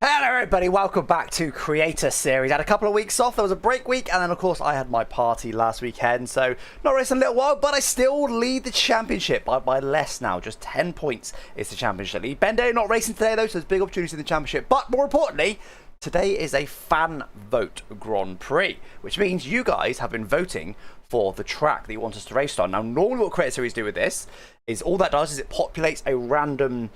Hello everybody, welcome back to Creator Series. I had a couple of weeks off, there was a break week, and then of course I had my party last weekend, so not racing a little while, but I still lead the championship by less now, just 10 points is the championship lead. Bende not racing today though, so there's big opportunities in the championship, but more importantly, today is a fan vote Grand Prix, which means you guys have been voting for the track that you want us to race on. Now normally what Creator Series do with this is all that does is it populates a random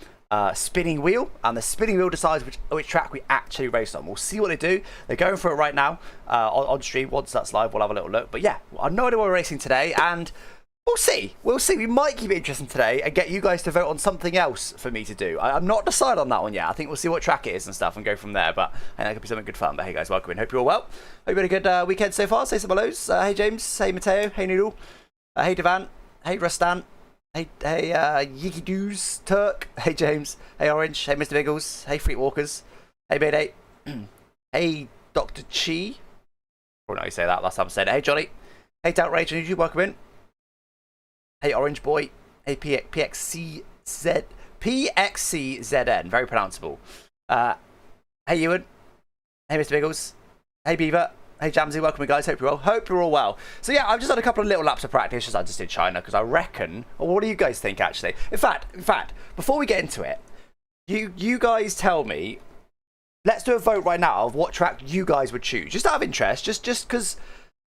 spinning wheel, and the spinning wheel decides which track we actually race on. We'll see what they do. They're going for it right now on stream. Once that's live, we'll have a little look. But yeah, I have no idea what we're racing today, and we'll see. We'll see. We might keep it interesting today and get you guys to vote on something else for me to do. I'm not decided on that one yet. I think we'll see what track it is and stuff and go from there. But I think that could be something good fun. But hey guys, welcome in. Hope you're all well. Hope you had a good weekend so far. Say some hellos. Hey James. Hey Mateo. Hey Noodle. Hey Devan. Hey Rustan. Hey, Yiki Doos, Turk. Hey, James. Hey, Orange. Hey, Mr. Biggles. Hey, Fleetwalkers. Hey, Mayday. Hey, Dr. Chi. Oh, no, you say that. Last time I said it. Hey, Johnny. Hey, Doutrage on YouTube. Welcome in. Hey, Orange Boy. Hey, PXCZN. Very pronounceable. Hey, Ewan. Hey, Mr. Biggles. Hey, Beaver. Hey Jamsy, welcome in guys, hope you're all well. So yeah, I've just had a couple of little laps of practice, I just did China, because I reckon, or what do you guys think actually? In fact, before we get into it, you guys tell me, let's do a vote right now of what track you guys would choose. Just out of interest, just because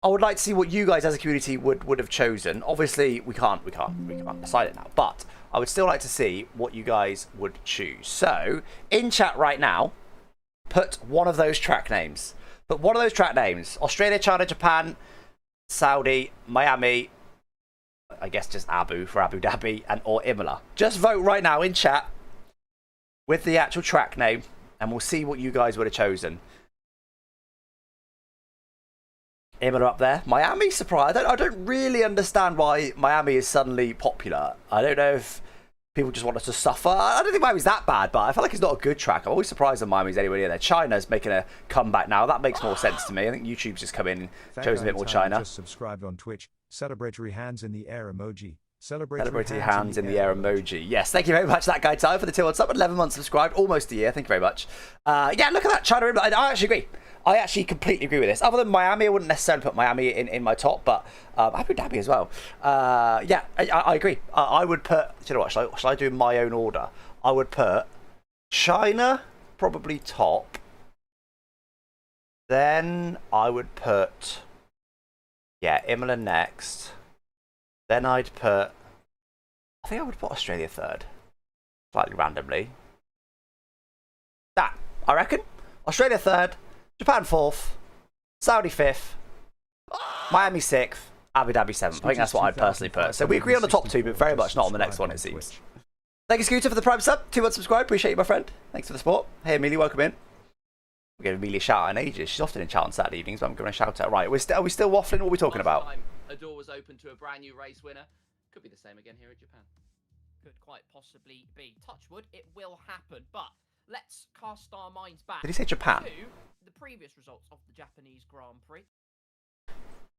I would like to see what you guys as a community would have chosen. Obviously, we can't decide it now, but I would still like to see what you guys would choose. So, in chat right now, put one of those track names. But what are those track names? Australia, China, Japan, Saudi, Miami, I guess just Abu for Abu Dhabi, and or Imola. Just vote right now in chat with the actual track name, and we'll see what you guys would have chosen. Imola up there. Miami, surprise. I don't really understand why Miami is suddenly popular. I don't know if people just want us to suffer. I don't think Miami's that bad, but I feel like it's not a good track. I'm always surprised that Miami's anywhere near there. China's making a comeback now. That makes more sense to me. I think YouTube's just come in and chosen a bit more China. Just subscribed on Twitch. Celebratory hands in the air emoji. Celebratory hands in the air emoji. Yes, thank you very much, that guy Ty, for the 2 months sub. 11 months subscribed, almost a year. Thank you very much. Yeah, look at that China. I actually agree. I actually completely agree with this. Other than Miami, I wouldn't necessarily put Miami in my top, but Abu Dhabi as well. Yeah, I agree. I would put, you know what, shall I do my own order? I would put China probably top. Then I would put, yeah, Imola next. Then I'd put, I think I would put Australia third. Slightly randomly. That, I reckon. Australia third. Japan 4th, Saudi 5th, Miami 6th, Abu Dhabi 7th. I think that's what I'd personally put. So we agree on the top 2, but very much not on the next one, it seems. Thank you, Scooter, for the Prime sub. 2 months subscribed. Appreciate you, my friend. Thanks for the support. Hey, Amelia, welcome in. We'll give Amelia a shout out in ages. She's often in chat on Saturday evenings, but I'm going to shout out. Right, are we still waffling? What are we talking about? A door was open to a brand new race winner. Could be the same again here in Japan. Could quite possibly be. Touchwood, it will happen, but let's cast our minds back. Did he say Japan? To the previous results of the Japanese Grand Prix.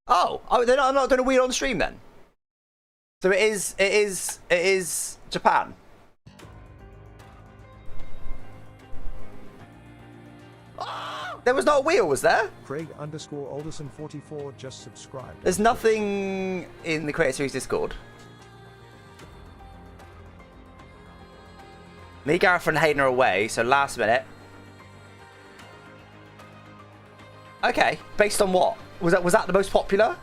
Oh, they're not, I'm not doing a wheel on stream then. So it is Japan. There was not a wheel, was there? Craig_Alderson44 just subscribed. There's nothing in the Creator Series Discord. Me, Gareth, and Hayden are away, so last minute. Okay, based on what? Was that the most popular?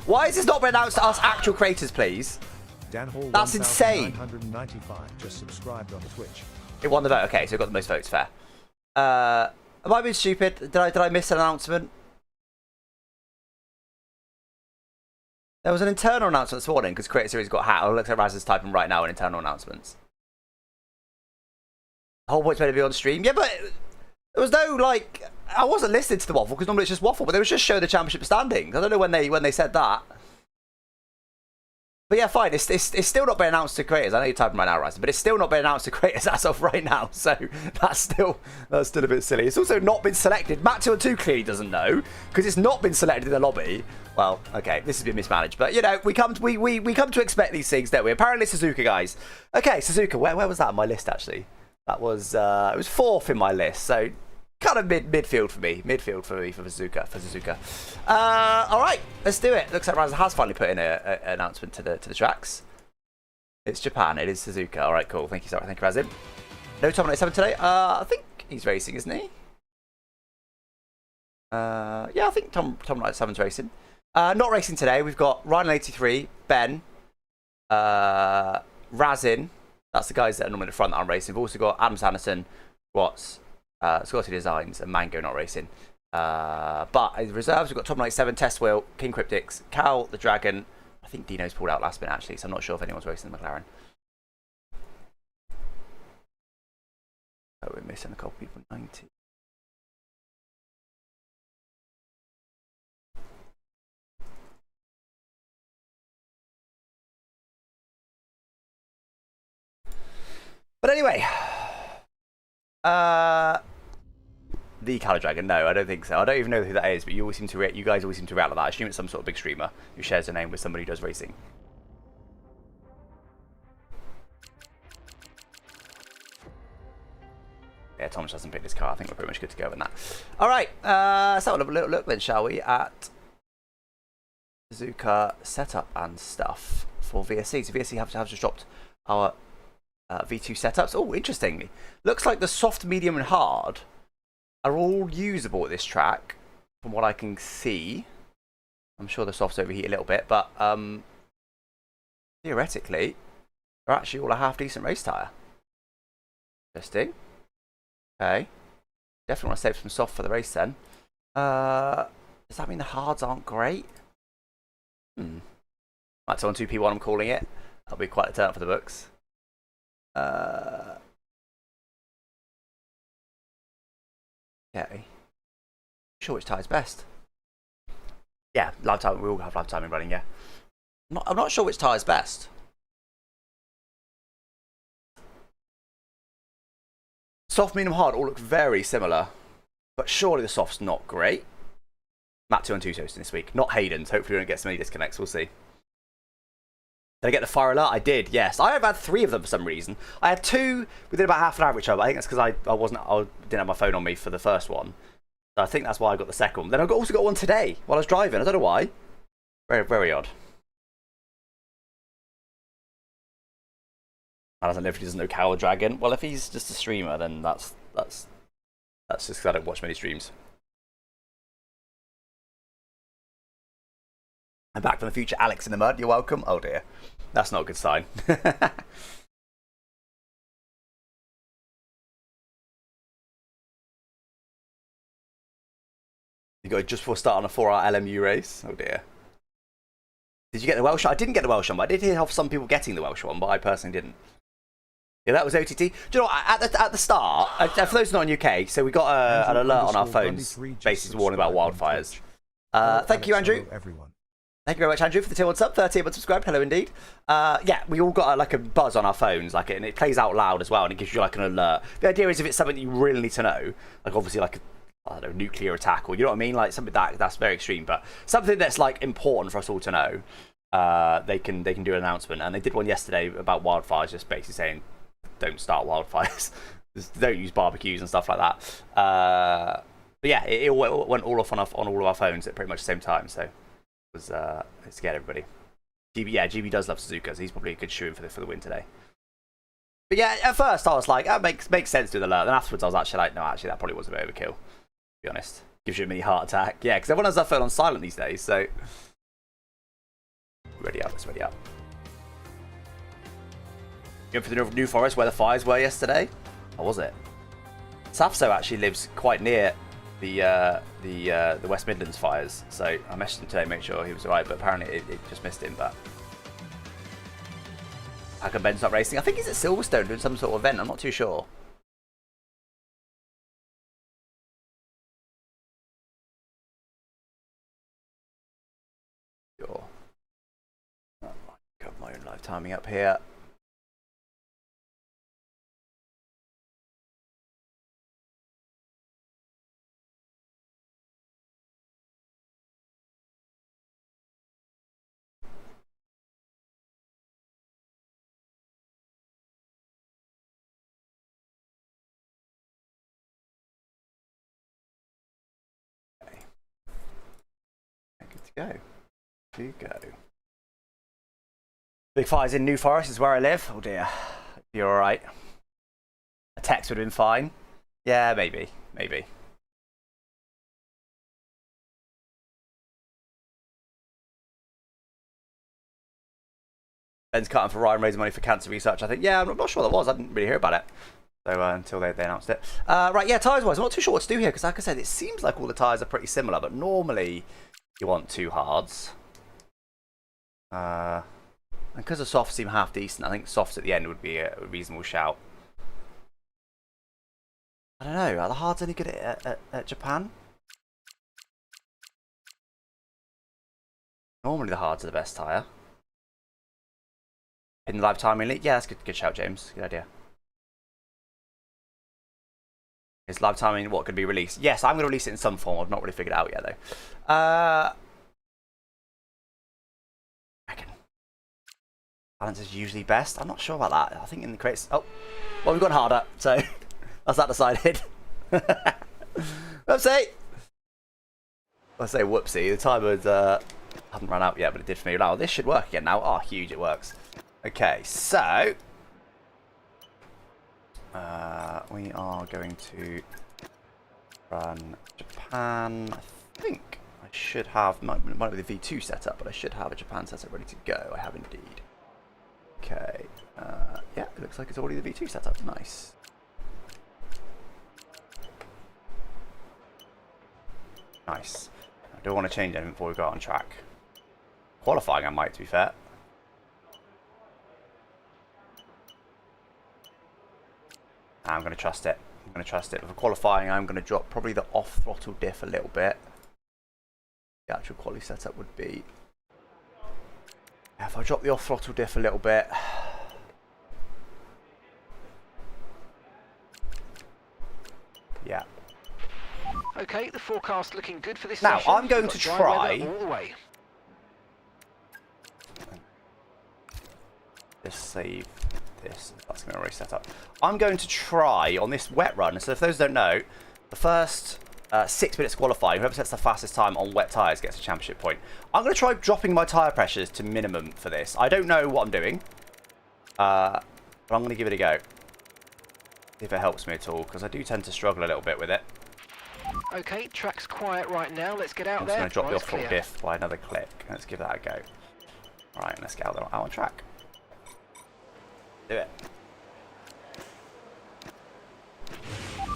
Why has this not been announced to us actual creators, please? That's insane. 995 just subscribed on Twitch. It won the vote. Okay, so it got the most votes. Fair. Am I being stupid? Did I miss an announcement? There was an internal announcement this morning because Creator Series got hacked. I'll look at Raz's typing right now in internal announcements. The whole point's meant to be on stream. Yeah, but there was no, like, I wasn't listening to the waffle because normally it's just waffle, but they was just show the championship standings. I don't know when they said that. But yeah, fine. It's still not been announced to creators. I know you're typing right now, Ryzen, but it's still not been announced to creators as of right now. So that's still a bit silly. It's also not been selected. Matt212 clearly doesn't know because it's not been selected in the lobby. Well, okay, this has been mismanaged, but you know, we come to expect these things, don't we? Apparently, Suzuka, guys. Okay, Suzuka, where was that on my list actually? That was it was 4th in my list, so kind of midfield for me. Midfield for me for Suzuka. All right, let's do it. Looks like Raz has finally put in an announcement to the tracks. It's Japan. It is Suzuka. All right, cool. Thank you, sorry. Thank you, Razin. No Tom 97 today. I think he's racing, isn't he? Yeah, I think Tom 97's racing. Not racing today. We've got Ryan 83, Ben, Razin. That's the guys that are normally in the front that I'm racing. We've also got Adam Sanderson, Watts, Scotty Designs, and Mango not racing. But in the reserves, we've got Tom 97, Test Wheel, King Cryptics, Cal the Dragon. I think Dino's pulled out last minute actually, so I'm not sure if anyone's racing the McLaren. Oh, we're missing a couple people. 90. But anyway, the Colour Dragon. No, I don't think so. I don't even know who that is. But you always seem to you guys always seem to react like that. I assume it's some sort of big streamer who shares a name with somebody who does racing. Yeah, Thomas hasn't picked his car. I think we're pretty much good to go with that. All right, let's have a little look then, shall we, at Suzuka setup and stuff for VSC. So VSC have just dropped our V2 setups. Oh, interestingly, looks like the soft, medium, and hard are all usable at this track, from what I can see. I'm sure the softs overheat a little bit, but theoretically, they're actually all a half-decent race tyre. Interesting. Okay. Definitely want to save some soft for the race then. Does that mean the hards aren't great? That's on 2P1 I'm calling it. That'll be quite a turn for the books. Okay. Sure which tyre's best. Yeah, live time. We all have live timing running, yeah. I'm not sure which tyre's best. Soft, medium, hard all look very similar, but surely the soft's not great. Matt 2 and 2 hosting this week, not Hayden's. Hopefully we don't get so many disconnects. We'll see. Did I get the fire alert? I did, yes. I have had 3 of them for some reason. I had 2 within about half an hour of each other. I think that's because I didn't have my phone on me for the first one. So I think that's why I got the second one. Then I also got one today while I was driving. I don't know why. Very, very odd. I don't know if he doesn't know Cow Dragon. Well, if he's just a streamer, then that's just because I don't watch many streams. I'm back from the future, Alex in the mud. You're welcome. Oh dear, that's not a good sign. You got it just before starting a 4-hour LMU race. Oh dear. Did you get the Welsh one? I didn't get the Welsh one, but I did hear of some people getting the Welsh one, but I personally didn't. Yeah, that was OTT. Do you know what? At the start, for those not in UK, so we got an alert on our phones, basically warning about wildfires. Thank you, Andrew. Everyone. Thank you very much, Andrew, for the tier 1 sub. 30 but subscribed. Hello, indeed. Yeah, we all got like a buzz on our phones, like, and it plays out loud as well, and it gives you like an alert. The idea is if it's something that you really need to know, like obviously like I don't know, nuclear attack, or you know what I mean, like something that's very extreme, but something that's like important for us all to know. They can do an announcement, and they did one yesterday about wildfires, just basically saying, don't start wildfires, just don't use barbecues and stuff like that. But yeah, it went all off on all of our phones at pretty much the same time, so it was it scared everybody. GB does love Suzuka, so he's probably a good shoe-in for the win today. But yeah, at first I was like, that makes sense to the alert. Then afterwards I was actually like, no, actually that probably was a bit overkill, to be honest. Gives you a mini heart attack. Yeah, because everyone has their phone on silent these days, so ready up, let's ready up. Going for the New Forest where the fires were yesterday. Or was it? Safso actually lives quite near the West Midlands fires, so I messaged him today to make sure he was alright, but apparently it just missed him. But how come Ben's not racing? I think he's at Silverstone doing some sort of event. I'm not too sure. Sure. Oh, got my own live timing up here. Go. To go. Big fires in New Forest is where I live. Oh dear. You're alright. A text would have been fine. Yeah, maybe. Maybe. Ben's cutting for Ryan raising money for cancer research. I think, yeah, I'm not sure what that was. I didn't really hear about it. So until they announced it. Right, yeah, tyres-wise, I'm not too sure what to do here because, like I said, it seems like all the tyres are pretty similar, but normally you want 2 hards. And because the softs seem half decent, I think softs at the end would be a reasonable shout. I don't know, are the hards any good at Japan? Normally the hards are the best tyre. In the live timing league? Yeah, that's good shout, James. Good idea. Is live timing what could be released? Yes, I'm going to release it in some form. I've not really figured it out yet, though. I reckon balance is usually best. I'm not sure about that. I think in the crates... Oh, well, we've gone harder, so that's that decided. Whoopsie! I say whoopsie. The timer hasn't run out yet, but it did for me. Now, this should work again now. Oh, huge, it works. Okay, so... we are going to run Japan. I think I should have, might be the V2 setup, but I should have a Japan setup ready to go. I have indeed. Okay, yeah, it looks like it's already the V2 setup. Nice. Nice. I don't want to change anything before we go on track. Qualifying I might, to be fair. I'm going to trust it. I'm going to trust it. For qualifying, I'm going to drop probably the off-throttle diff a little bit. The actual quality setup would be... If I drop the off-throttle diff a little bit... Yeah. Okay, the forecast looking good for this now, session. I'm going to try... Just save this. That's going to already set up. I'm going to try on this wet run. So if those don't know, the first 6 minutes qualifying, whoever sets the fastest time on wet tyres gets a championship point. I'm going to try dropping my tyre pressures to minimum for this. I don't know what I'm doing, but I'm going to give it a go. See if it helps me at all, because I do tend to struggle a little bit with it. Okay, track's quiet right now. Let's get out there. I'm just going to drop the off-throttle diff by another click. Let's give that a go. Right, let's get out on track. Do it.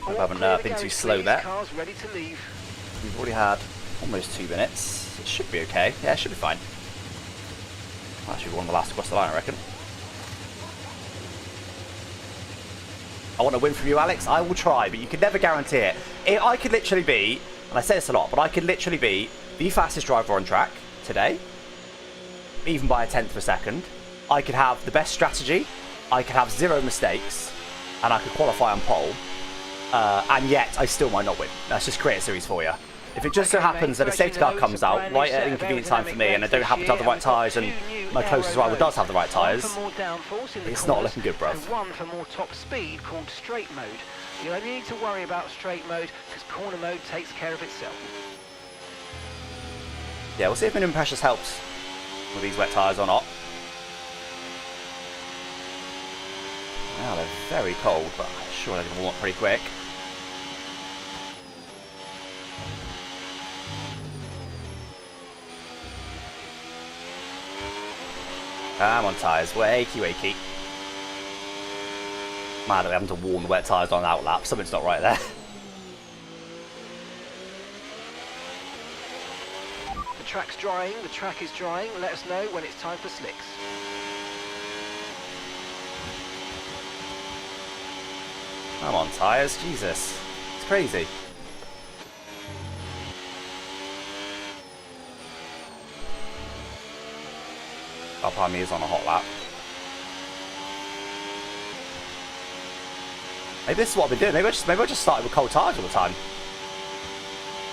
I haven't been too slow there. Cars ready to leave. We've already had almost 2 minutes. It should be okay. Yeah, it should be fine. Well, actually, one of the last across the line, I reckon. I want to win from you, Alex. I will try, but you can never guarantee it. I could literally be, and I say this a lot, but I could literally be the fastest driver on track today, even by a tenth of a second. I could have the best strategy. I could have 0 mistakes, and I could qualify on pole, and yet I still might not win. That's just create a series for you. If it just so happens that a safety car comes out right at an inconvenient time for me, and I don't happen to have the right tyres, and my closest rival does have the right tyres, it's not looking good, bruv. And one for more top speed called straight mode. You only need to worry about straight mode because corner mode takes care of itself. Yeah, we'll see if minimum pressures helps with these wet tyres or not. Now they're very cold, but I'm sure they're going to warm up pretty quick. Come on, tyres. Wakey, wakey. Mad at having to warm the wet tyres on out lap. Something's not right there. The track's drying. The track is drying. Let us know when it's time for slicks. Come on, tyres. Jesus. It's crazy. Up behind me is on a hot lap. Maybe this is what I've been doing. Maybe I just started with cold tyres all the time.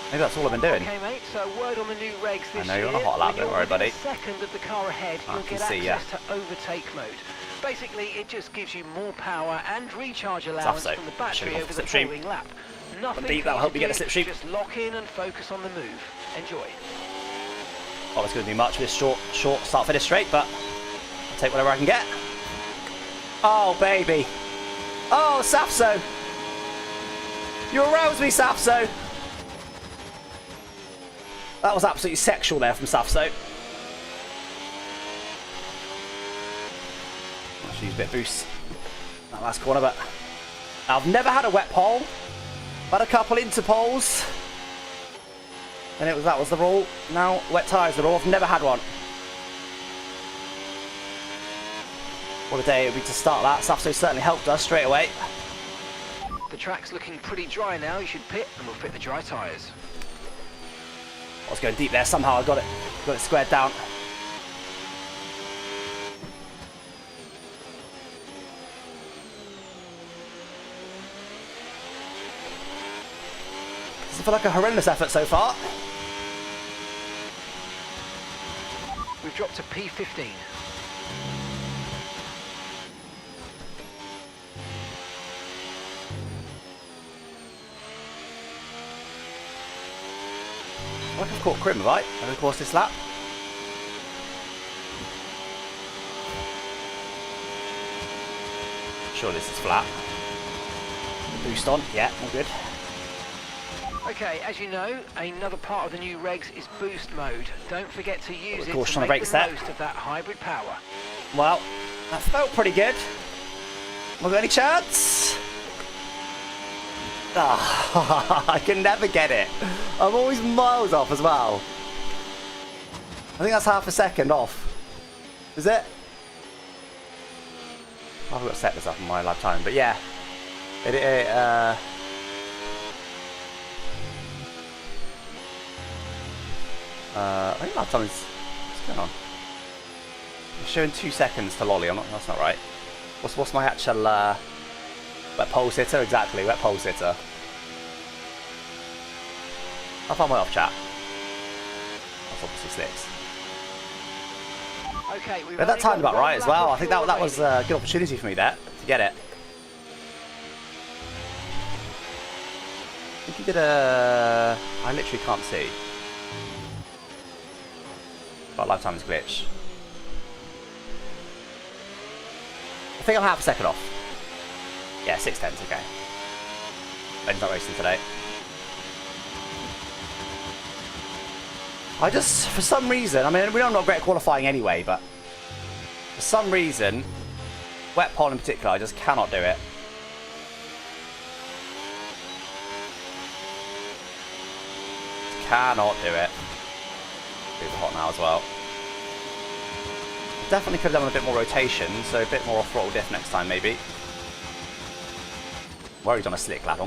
Maybe that's all I've been doing. Okay, mate. So word on the new regs this year. I know you're on a hot lap. Don't worry, buddy. Second of the car ahead, you'll get access to overtake mode. Basically, it just gives you more power and recharge allowance from the battery over the following lap. Nothing that'll help you get a slipstream. Just lock in and focus on the move. Enjoy. Not as going to do much with this short start finish straight, but I'll take whatever I can get. Oh, baby. Oh, Safso. You aroused me, Safso. That was absolutely sexual there from Safso. I'll use a bit of boost that last corner, but I've never had a wet pole. I've had a couple into poles, and that was the rule. Now wet tyres are the rule. I've never had one. What a day it would be to start that. Safso certainly helped us straight away. The track's looking pretty dry now. You should pit, and we'll fit the dry tyres. I was going deep there. Somehow I got it squared down. Doesn't feel like a horrendous effort so far. We've dropped to P15. I think I've caught Crim, right? Over the course of this lap. Sure, this is flat. Boost on, yeah, all good. Okay, as you know, another part of the new regs is boost mode. Don't forget to use it course, to on the make brakes the there. most of that hybrid power. Well, that felt pretty good. Have I got any chance? Ah, I can never get it. I'm always miles off as well. I think that's half a second off. Is it? I haven't got to set this up in my live time, but yeah. I think live time is... What's going on? It's showing 2 seconds to Lolly. That's not right. What's my actual... Wet pole sitter? Exactly, wet pole sitter. How far am I off, chat? That's obviously slicks. Okay, But that timed about right as well. I think that was a good opportunity for me there to get it. I think he did a... I literally can't see. But lifetime is glitch. I think I'm half a second off. Yeah, 6/10, okay. Ben's not racing today. I just, for some reason, I mean, we don't know great qualifying anyway, but for some reason, wet pole in particular, I just cannot do it. Cannot do it. Super hot now as well. Definitely could have done a bit more rotation, so a bit more off-throttle diff next time, maybe. Worried on a slick lap. I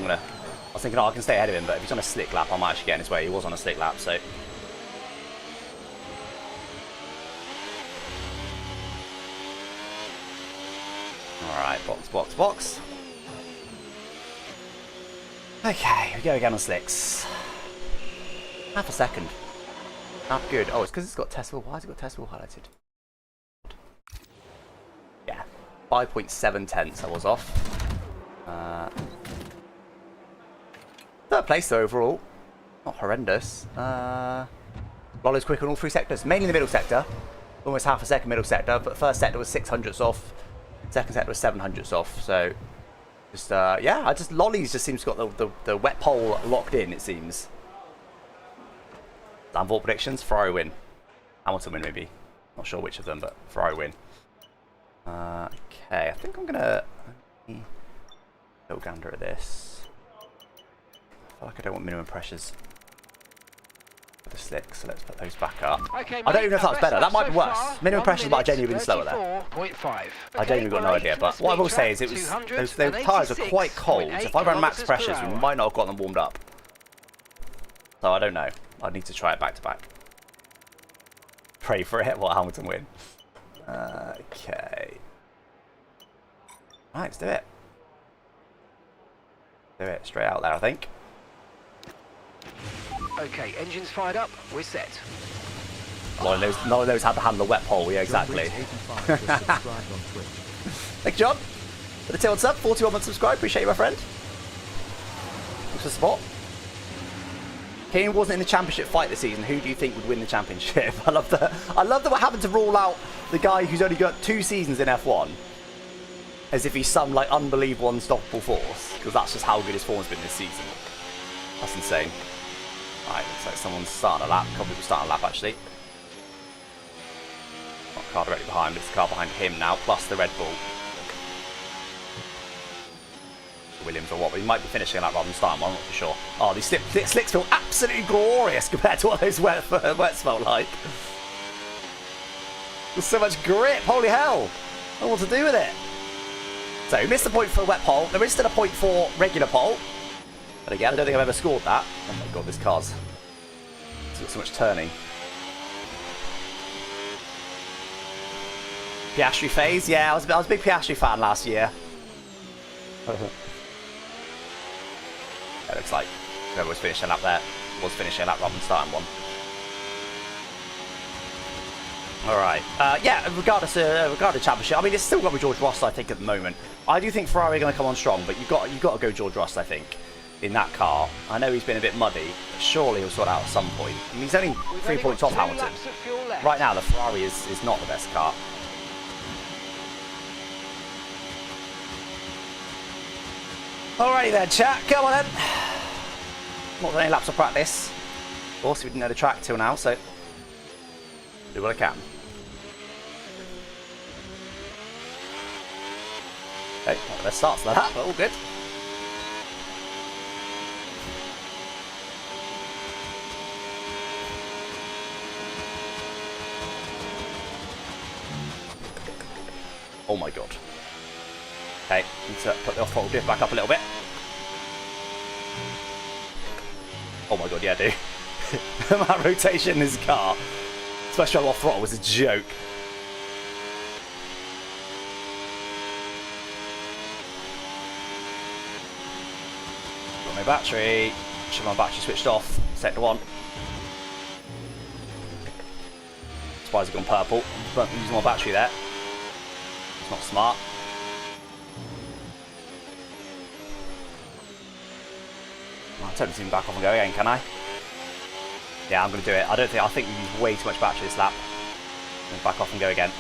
was thinking, oh, I can stay ahead of him, but if he's on a slick lap, I might actually get in his way. He was on a slick lap, so. Alright, box, box, box. Okay, we go again on slicks. Half a second. Not good. Oh, it's because it's got test wheel. Why has it got test wheel highlighted? Yeah, 5.7 tenths I was off. Third place though overall. Not horrendous. Lollo's quick on all 3 sectors. Mainly the middle sector. Almost half a second middle sector. But first sector was 600ths off. Second sector was 700ths off. So, just, yeah, Lolly's just seems to got the wet pole locked in, it seems. Landvault predictions, Ferrari win. Hamilton win maybe. Not sure which of them, but Ferrari win. Okay, I think I'm gonna little gander at this. I feel like I don't want minimum pressures for the slicks, so let's put those back up. Okay, I don't even know if that's better. That might be worse. Minimum pressures, but I 1 genuinely minute, been slower there. 34.5. I genuinely got no idea, but what I will say is it was those tyres were quite cold. So if I ran max pressures, we might not have got them warmed up. So I don't know. I'd need to try it back to back. Pray for it while Hamilton win. Okay. Right, let's do it. Do it straight out there, I think. Okay, engines fired up, we're set. None of those how to handle the wet pole, yeah, exactly. Thank you, John. For the tilt sub, 41 months subscribe. Appreciate you, my friend. Thanks for the support. he wasn't in the championship fight this season. Who do you think would win the championship? I love that we're having to rule out the guy who's only got 2 seasons in F1 as if he's some like unbelievable unstoppable force, because that's just how good his form's been this season. That's insane. Alright, looks like someone's starting a lap. A couple people starting a lap actually. Not a car directly behind, but it's a car behind him now, plus the Red Bull. Williams or what, but he might be finishing a lap rather than starting one, I'm not too sure. Oh, these slicks feel absolutely glorious compared to what those wets felt like. There's so much grip, holy hell. I don't know what to do with it. So, we missed the point for a wet pole. There is still a point for regular pole. But again, I don't think I've ever scored that. Oh my god, this car's... It's got so much turning. Piastri phase? Yeah, I was a big Piastri fan last year. It looks like whoever was finishing a lap there was finishing a lap rather than starting one. Alright, yeah, regardless of championship, I mean, it's still got to be George Russell, I think, at the moment. I do think Ferrari are going to come on strong, but you've got to go George Russell, I think, in that car. I know he's been a bit muddy, but surely he'll sort it out at some point. I mean, he's only 3 points off Hamilton. Right now, the Ferrari is not the best car. Alrighty then, chat, come on then. Not done any laps of practice. Of course, we didn't know the track till now, so do what I can. Okay, not the best starts like that, but all good. Oh my god. Okay, need to put the off-throttle drift back up a little bit. Oh my god, yeah, dude. That rotation in his car, especially on off-throttle, was a joke. Got my battery. Should my battery switched off. Sector 1. Surprised it's gone purple. But I'm using my battery there. It's not smart. I'll turn the team back off and go again, can I? Yeah, I'm going to do it. I think we use way too much battery this lap. Back off and go again.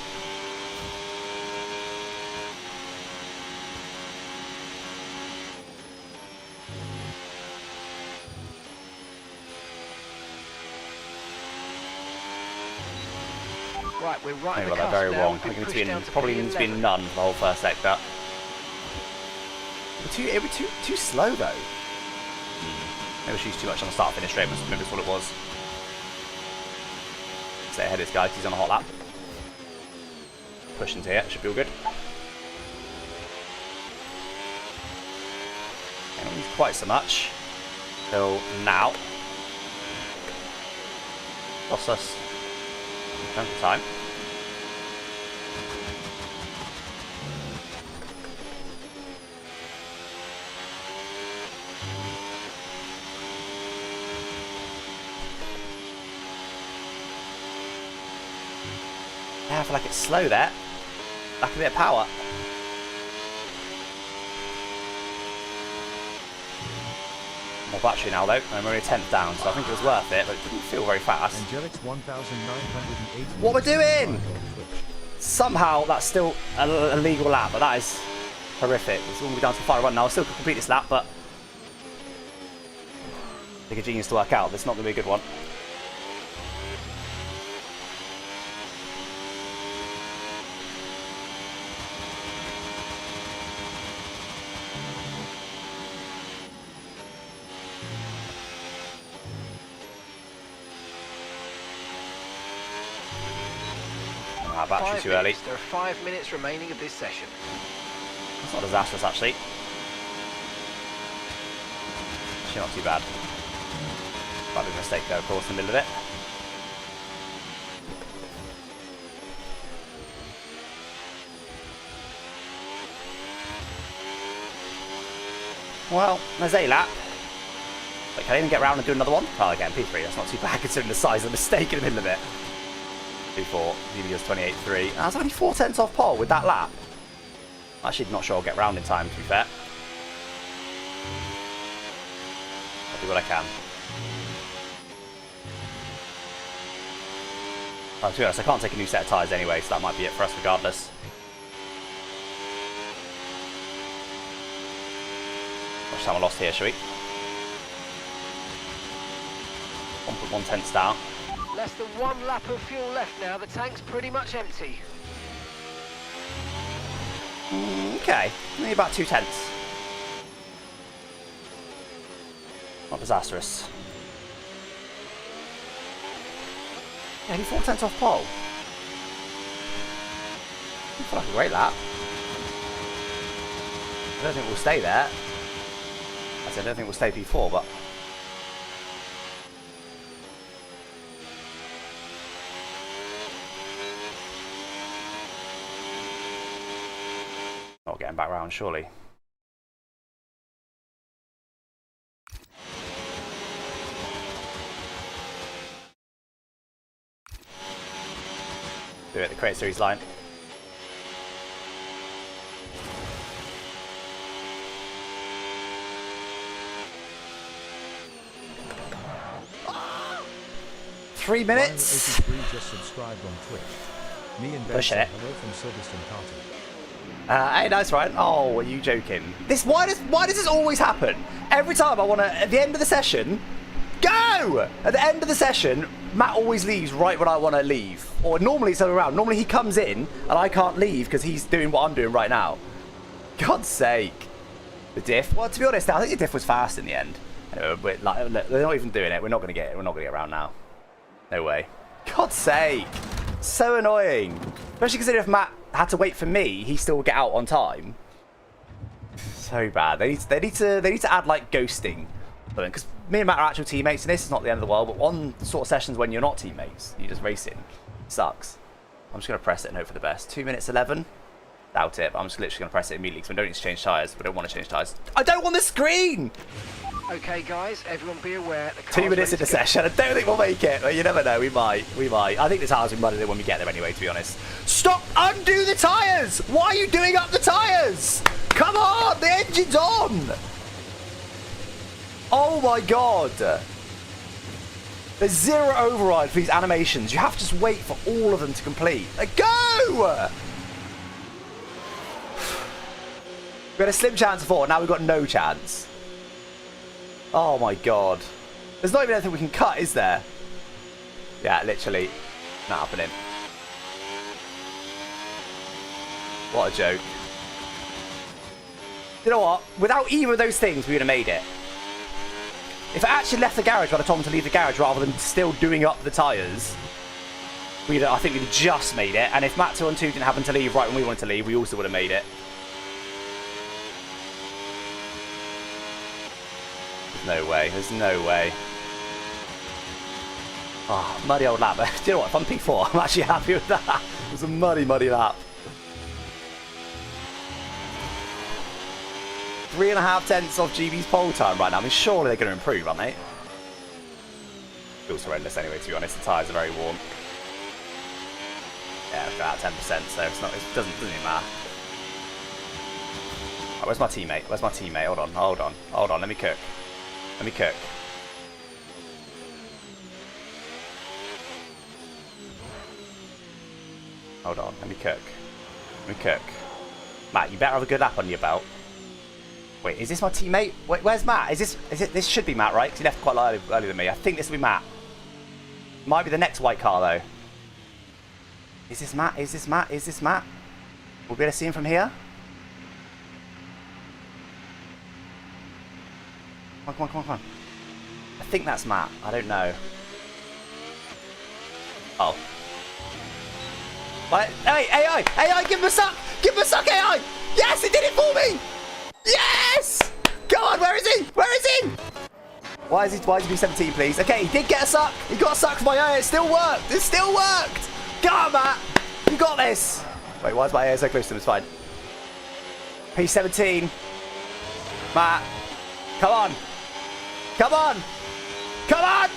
Right, we're right. I got that very wrong. I think it probably needs to be in none for the whole first sector. It was too slow though. Maybe she used too much on the start finish straight, maybe that's what it was. Stay ahead of this guy because he's on a hot lap. Push into here, should be all good. I don't use quite so much. Till now. Lost us plenty of time. I feel like it's slow there. Lack a bit of power. More battery now though, and I'm only 10th down, so I think it was worth it, but it didn't feel very fast. Angelic's 1,980. What we're doing? Somehow that's still a legal lap, but that is horrific. It's all down to the final run now. I still could complete this lap, but I think a genius to work out. This is not going to be a good one. Battery too early. There are 5 minutes remaining of this session. That's not disastrous actually. Actually not too bad. Quite a big mistake there of course in the middle of it. Well, there's a lap. But can I even get around and do another one? Oh, again, P3, that's not too bad considering the size of the mistake in the middle of it. P4, DB was 28.3. I was only 4 tenths off pole with that lap. I'm actually not sure I'll get round in time, to be fair. I'll do what I can. To be honest, I can't take a new set of tyres anyway, so that might be it for us regardless. Much time I lost here, shall we? 1.1 tenths down. Less than 1 lap of fuel left now. The tank's pretty much empty. Okay, only about 2 tenths. Not disastrous. Yeah, only 4 tenths off pole. I feel like a great lap. I don't think we'll stay there. I don't think we'll stay P4, but... Not getting back round, surely. Do it, the Create Series line. Three minutes. 83 just subscribed on Twitch. Me and Ben Pushing say it. hello from Silverstone County. Hey, nice, Ryan. Oh, are you joking? Why does this always happen? Every time I want to, at the end of the session, go! At the end of the session, Matt always leaves right when I want to leave. Or normally it's the other way around. Normally he comes in and I can't leave because he's doing what I'm doing right now. God's sake. The diff. Well, to be honest, I think the diff was fast in the end. Anyway, they're not even doing it. We're not going to get it. We're not going to get around now. No way. God's sake. So annoying. Especially considering if Matt had to wait for me, he still would get out on time. So bad. They need to add like ghosting. Because me and Matt are actual teammates, and this is not the end of the world, but on sort of sessions when you're not teammates, you're just racing. Sucks. I'm just going to press it and hope for the best. 2 minutes 11. Doubt it, but I'm just literally going to press it immediately because we don't need to change tyres. We don't want to change tyres. I don't want the screen! Okay, guys, everyone be aware. The car's 2 minutes ready into to go. session. I don't think we'll make it, but you never know. We might. We might. I think the tyres will be muddied when we get there anyway, to be honest. Stop! Undo the tyres! Why are you doing up the tyres? Come on! The engine's on! Oh my god! There's zero override for these animations. You have to just wait for all of them to complete. Go! We had a slim chance before, now we've got no chance. Oh my god. There's not even anything we can cut, is there? Yeah, literally. Not happening. What a joke. You know what? Without either of those things, we would have made it. If I actually left the garage when I told him to leave the garage rather than still doing up the tyres, I think we'd have just made it. And if Matt 2 on 2 didn't happen to leave right when we wanted to leave, we also would have made it. There's no way. There's no way. Oh, muddy old lap. Do you know what? If I'm P4, I'm actually happy with that. It was a muddy, muddy lap. 3.5 tenths off GB's pole time right now. I mean, surely they're going to improve, aren't they? Feels horrendous anyway, to be honest. The tyres are very warm. Yeah, it's about 10%, so it's not. It doesn't even matter. Right, where's my teammate? Where's my teammate? Hold on, hold on, hold on. Let me cook. Let me cook. Hold on, let me cook. Let me cook. Matt, you better have a good lap on your belt. Wait, is this my teammate? Wait, where's Matt? This should be Matt, right? Because he left quite earlier than me. I think this will be Matt. Might be the next white car, though. Is this Matt? Is this Matt? Is this Matt? We'll be able to see him from here? Come on, come on, come on, come on. I think that's Matt. I don't know. Oh. What? Hey, AI! AI, give him a suck! Give him a suck, AI! Yes, it did it for me! Yes! Go on, where is he? Where is he? Why is he B17, please? Okay, he did get a suck. He got a suck for my AI. It still worked. It still worked. Go on, Matt. You got this. Wait, why is my AI so close to him? It's fine. P17. Matt. Come on. Come on. Come on.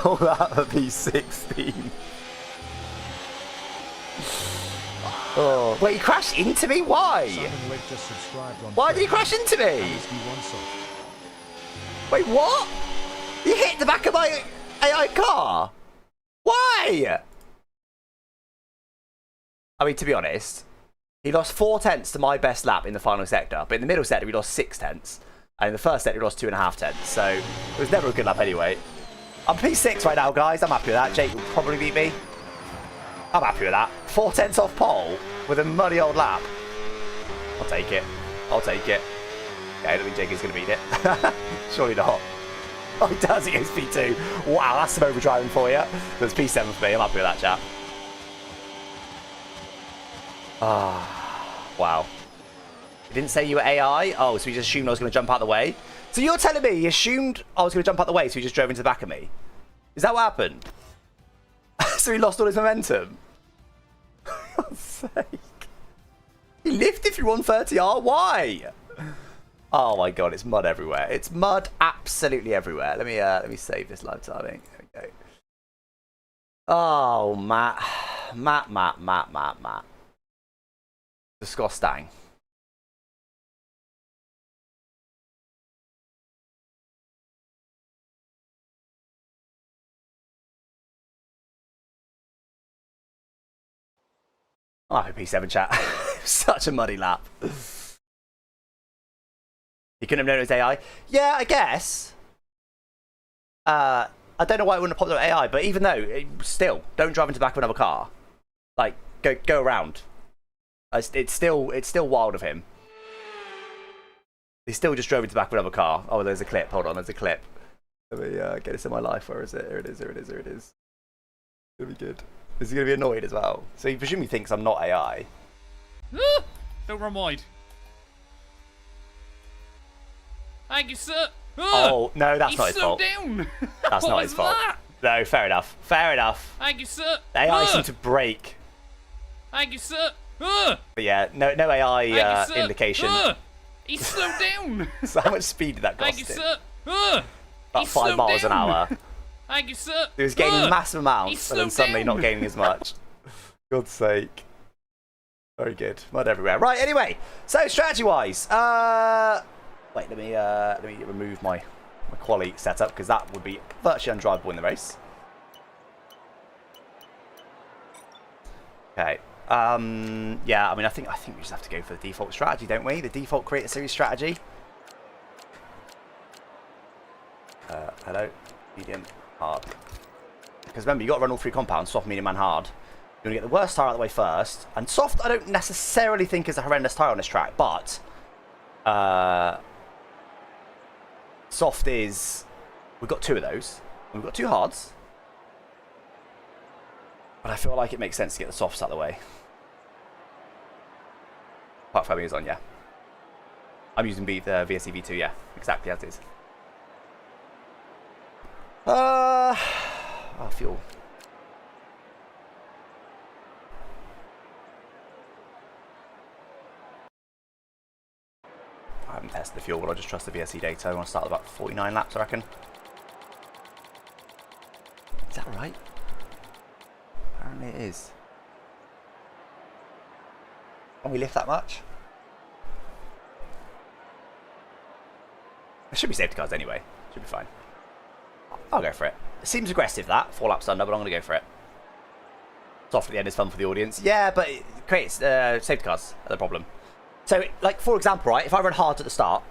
Oh, that would be 16. Oh, wait, he crashed into me? Why? Simon Wick just subscribed on Why did he crash into me? Wait, what? You hit the back of my AI car? Why? I mean, to be honest, he lost 4/10 to my best lap in the final sector, but in the middle sector, he lost 6/10. And in the first sector, he lost 2.5/10. So it was never a good lap anyway. I'm P6 right now, guys. I'm happy with that. Jake will probably beat me. I'm happy with that. 4/10 off pole with a muddy old lap. I'll take it. I'll take it. Yeah, I don't think Jake is going to beat it. Surely not. Oh, he does. He goes P2. Wow, that's some overdriving for you. There's P7 for me. I'm happy with that, chap. Ah, wow. You didn't say you were AI? Oh, so he just assumed I was going to jump out the way? So you're telling me he assumed I was going to jump out the way, so he just drove into the back of me? Is that what happened? So he lost all his momentum? For God's sake. He lifted through 130R? Why? Oh my god, it's mud everywhere. It's mud absolutely everywhere. Let me save this live timing. There we go. Oh, Matt. Matt. Disgusting. I'm happy P7 chat. Such a muddy lap. You couldn't have known it was AI? Yeah, I guess. I don't know why it wouldn't have popped up AI, but even though, still, don't drive into the back of another car. Like, go around. It's still wild of him. He still just drove into the back of another car. Oh, there's a clip. Hold on, there's a clip. Let me get this in my life. Where is it? Here it is. It's gonna be good. Is he gonna be annoyed as well? So he presumably thinks I'm not AI. Don't run wide. Thank you, sir. Oh, no, that's not his fault. Down. That's not his fault. That? No, fair enough. Fair enough. Thank you, sir. The AI seemed to break. Thank you, sir. But yeah, no AI indication. He's slowed down. So how much speed did that cost Thank you, him? sir. About 5 miles an hour. Thank you, sir. He was gaining massive amounts and then suddenly not gaining as much. God's sake. Very good. Mud everywhere. Right, anyway. So strategy-wise. Wait, let me remove my quali setup because that would be virtually undrivable in the race. Okay. Yeah, I mean I think we just have to go for the default strategy, don't we? The default creator series strategy. Hello. Medium, hard. Because remember, you got to run all 3 compounds, soft, medium, and hard. You want to get the worst tyre out of the way first. And soft, I don't necessarily think is a horrendous tyre on this track, but soft is... We've got 2 of those. And we've got 2 hards. But I feel like it makes sense to get the softs out of the way. Park framing is on, yeah. I'm using the VSE V2, yeah. Exactly as it is. Fuel. I haven't tested the fuel, but I'll just trust the VSE data. I want to start at about 49 laps, I reckon. Is that right? Apparently it is. Can we lift that much? There should be safety cars anyway. Should be fine. I'll go for it. It seems aggressive, that. 4 laps under, but I'm going to go for it. Soft at the end is fun for the audience. Yeah, but it creates safety cars are the problem. So, like, for example, right, if I run hard at the start,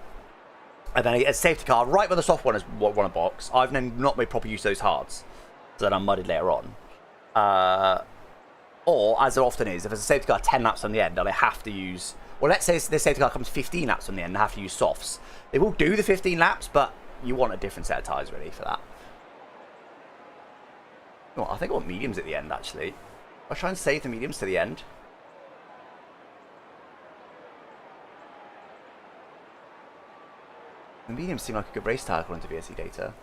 and then I get a safety car right when the soft one has run a box, I've then not made proper use of those hards. So then I'm mudded later on. Or, as it often is, if there's a safety car 10 laps on the end, and I have to use... Well, let's say the safety car comes 15 laps on the end, and I have to use softs. They will do the 15 laps, but you want a different set of tyres, really, for that. Oh, I think I want mediums at the end, actually. I'll try and save the mediums to the end. The mediums seem like a good race tyre according to VSE data.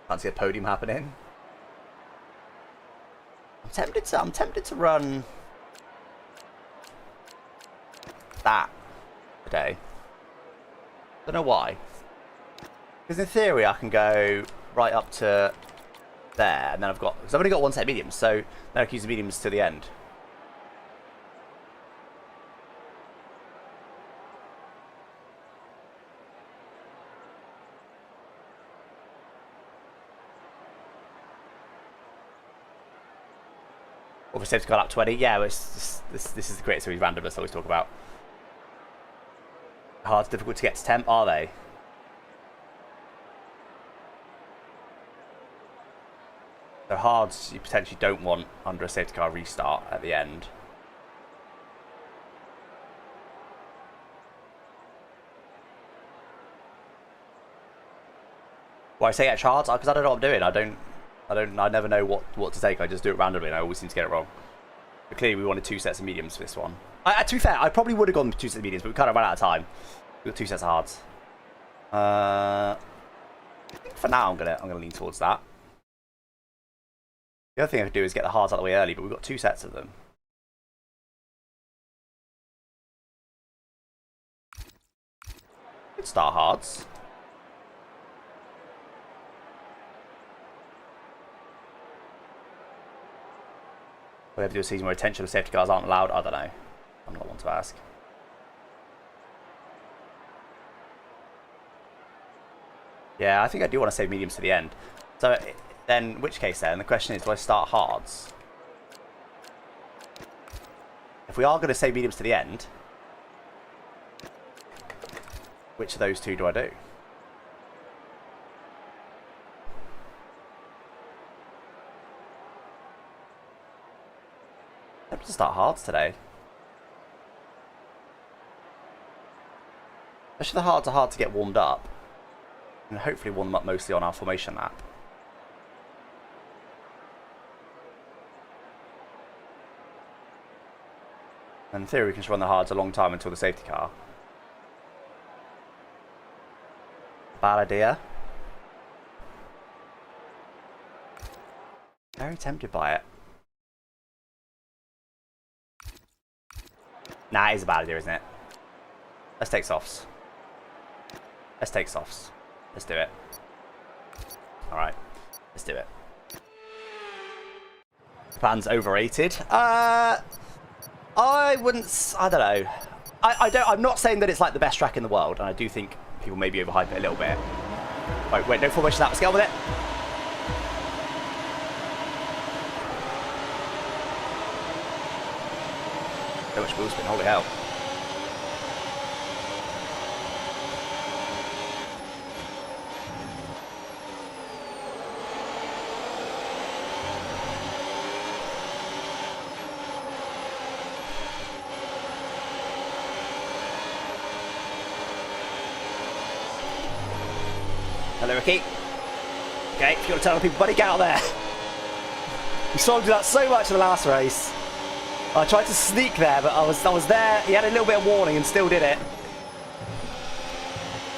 Can't see a podium happening. I'm tempted to run that today. Don't know why. Because in theory I can go right up to there, and then I've only got one set of mediums, so then I can use the mediums to the end. Or for safety car lap 20, yeah, this is the Creator Series randomness I always talk about. Hard, difficult to get to temp, are they? So hards you potentially don't want under a safety car restart at the end. Why I say extra hards? Because I don't know what I'm doing. I never know what to take. I just do it randomly and I always seem to get it wrong. But clearly we wanted 2 sets of mediums for this one. To be fair, I probably would have gone with 2 sets of mediums, but we kind of ran out of time. We've got 2 sets of hards. I think for now I'm gonna lean towards that. The other thing I could do is get the hards out of the way early, but we've got 2 sets of them. Could start hards. We'll ever do a season where attention safety cars aren't allowed? I don't know. I'm not one to ask. Yeah, I think I do want to save mediums to the end. So then, in which case then, the question is, do I start hards? If we are going to save mediums to the end, which of those 2 do I do? I'm to start hards today. Especially the hards are hard to get warmed up. And hopefully warm them up mostly on our formation lap. And in theory we can just run the hards a long time until the safety car. Bad idea. Very tempted by it. Nah, it is a bad idea, isn't it? Let's take softs. Let's take softs. Let's do it. Alright. Let's do it. Japan's overrated. I wouldn't... I don't know. I'm not saying that it's like the best track in the world, and I do think people maybe overhype it a little bit. Wait, no formation lap. Let's get on with it. So much wheel spin, holy hell. Hello, Ricky. Okay, if you want to tell people, buddy, get out there. We saw him do that so much in the last race. I tried to sneak there, but I was there. He had a little bit of warning and still did it.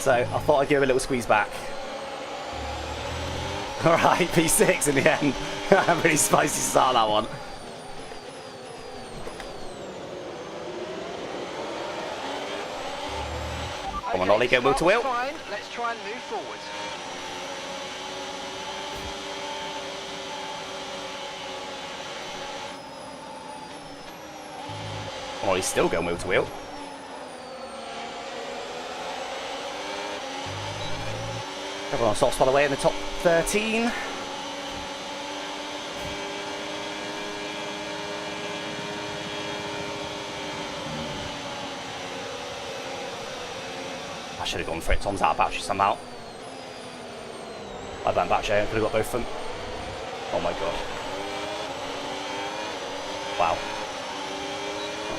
So I thought I'd give him a little squeeze back. All right, P6 in the end. Really spicy start that one. Come on, Ollie, go wheel to wheel. Fine. Let's try and move forward. Oh, he's still going wheel to wheel. Everyone on softs by the way in the top 13. I should have gone for it. Tom's out of battery somehow. I went battery. I could have got both of them. Oh my god. Wow.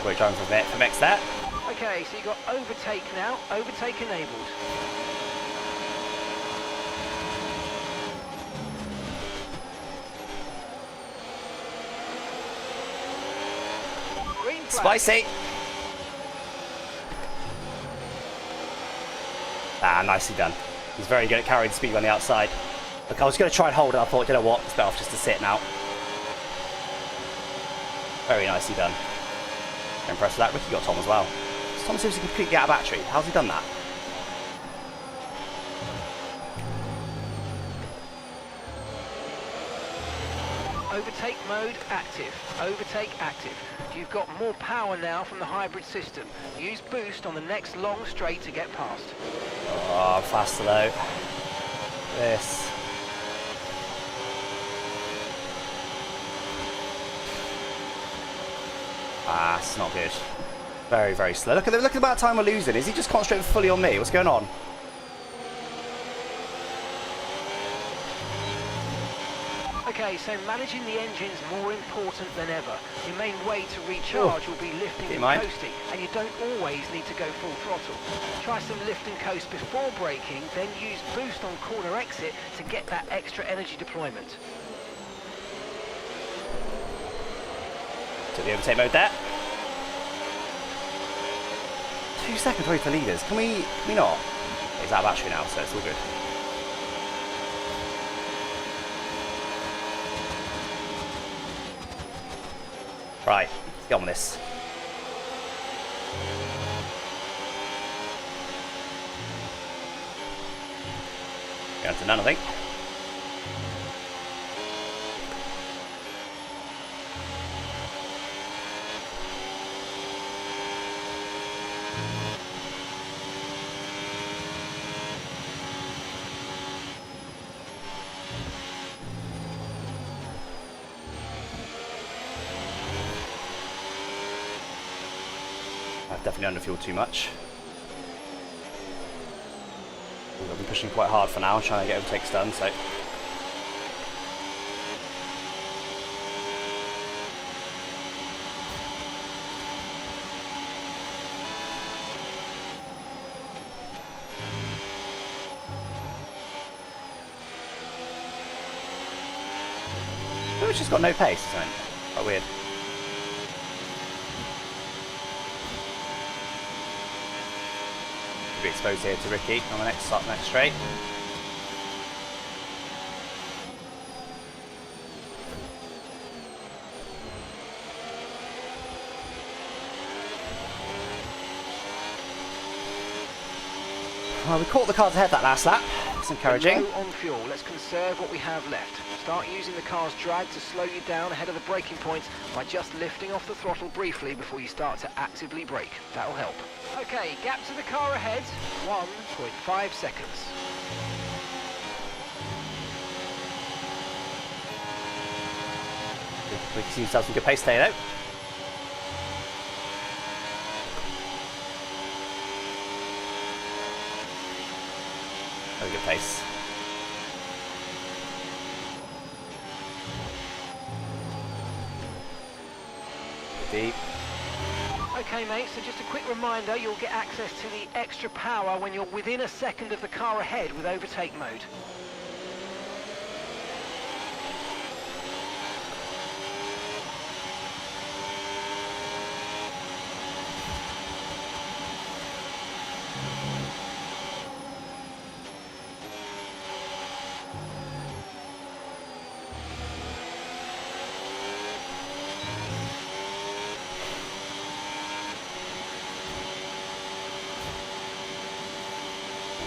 Great driving from X there. Okay, so you got overtake now. Overtake enabled. Green flag. Spicy. Ah, nicely done. He's very good at carrying speed on the outside. Look, I was going to try and hold it. I thought, you know what, it's better off just to sit now. Very nicely done. Impressed with that. Ricky got Tom as well. Tom seems to completely out of battery. How's he done that? overtake mode active. Overtake active. You've got more power now from the hybrid system. Use boost on the next long straight to get past. Oh, faster though. This. Ah, it's not good. Very, very slow. Look at the amount of time we're losing. Is he just concentrating fully on me? What's going on? Okay, so managing the engine's more important than ever. Your main way to recharge will be lifting and coasting, and you don't always need to go full throttle. Try some lift and coast before braking, then use boost on corner exit to get that extra energy deployment. Took the overtake mode there. 2 seconds away for leaders. Can we not? He's out of battery now, so it's all good. Right, let's get on with this. Going to none, I think. I've definitely underfueled too much. I've been pushing quite hard for now, trying to get overtakes done, so. It's just got no pace, isn't it? Quite weird. Be exposed here to Ricky on the next straight. Well, we caught the cars ahead that last lap. It's encouraging. Low on fuel. Let's conserve what we have left. Start using the car's drag to slow you down ahead of the braking points by just lifting off the throttle briefly before you start to actively brake. That'll help. Okay, gap to the car ahead, 1.5 seconds. We seem to have some good pace today though. Very good pace. Deep. Okay mate, so just a quick reminder, you'll get access to the extra power when you're within a second of the car ahead with overtake mode.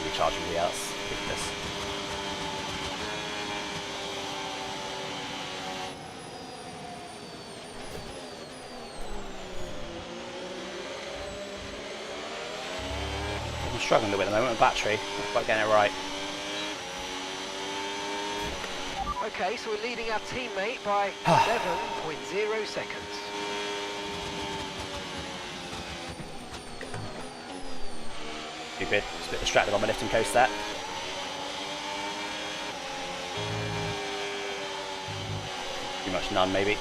Recharge everybody else. Ridiculous. I'm struggling a bit at the moment with battery. Not quite getting it right. Okay, so we're leading our teammate by 7.0 seconds. Stupid. Just a bit distracted on my lift and coast there. Too much none, maybe.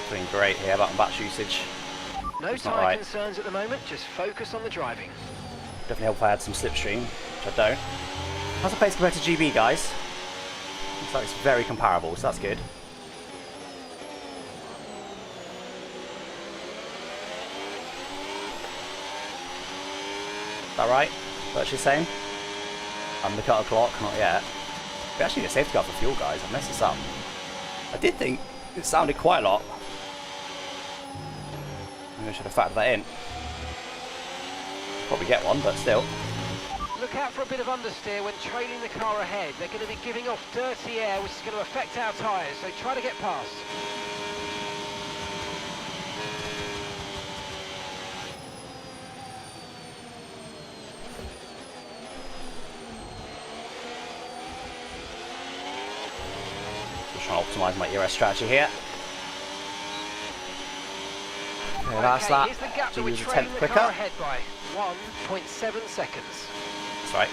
Doing great here about battery usage. No tyre concerns at the moment, just focus on the driving. Definitely help if I had some slipstream, which I don't. How's the pace compared to GB, guys? Looks like it's very comparable, so that's good. Is that right? Virtually the same? Undercut a clock, not yet. We actually need a safety car for fuel, guys. I messed this up. I did think it sounded quite a lot. Maybe I should have factored that in. Probably get one, but still. Look out for a bit of understeer when trailing the car ahead. They're going to be giving off dirty air, which is going to affect our tyres, so try to get past. Just trying to optimise my ERS strategy here. Okay, last lap. Here's the gap To that we're use a trailing tenth the quicker. car ahead by 1.7 seconds. That's right.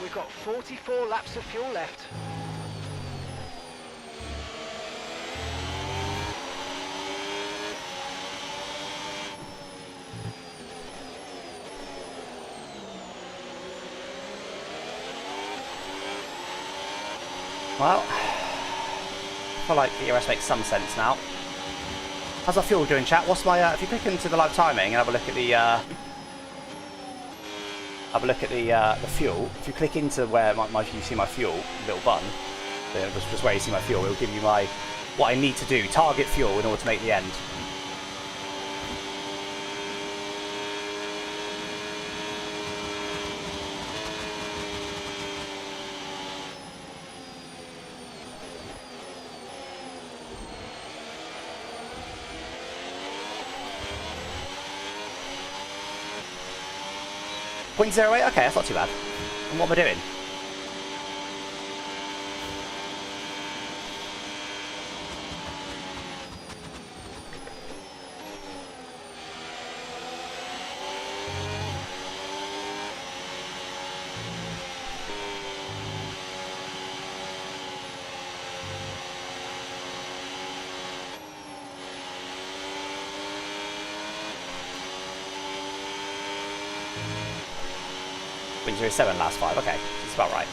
We've got 44 laps of fuel left. Well, I feel like the ERS makes some sense now. How's our fuel doing, chat? What's my if you click into the live timing and have a look at the fuel. If you click into where you see my fuel little button, just where you see my fuel, it'll give you what I need to do, target fuel in order to make the end. .08, okay, that's not too bad. And what am I doing? .07 last 5, okay, that's about right.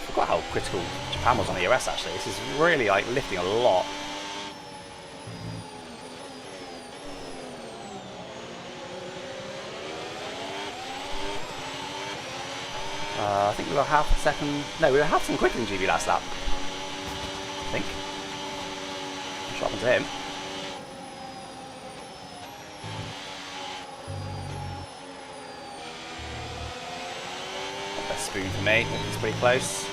I forgot how critical Japan was on the ERS actually. This is really like lifting a lot. I think we were half a second. No, we were half a second quicker than GB last lap. I think. What happened to him? Best spoon for me. It's pretty close.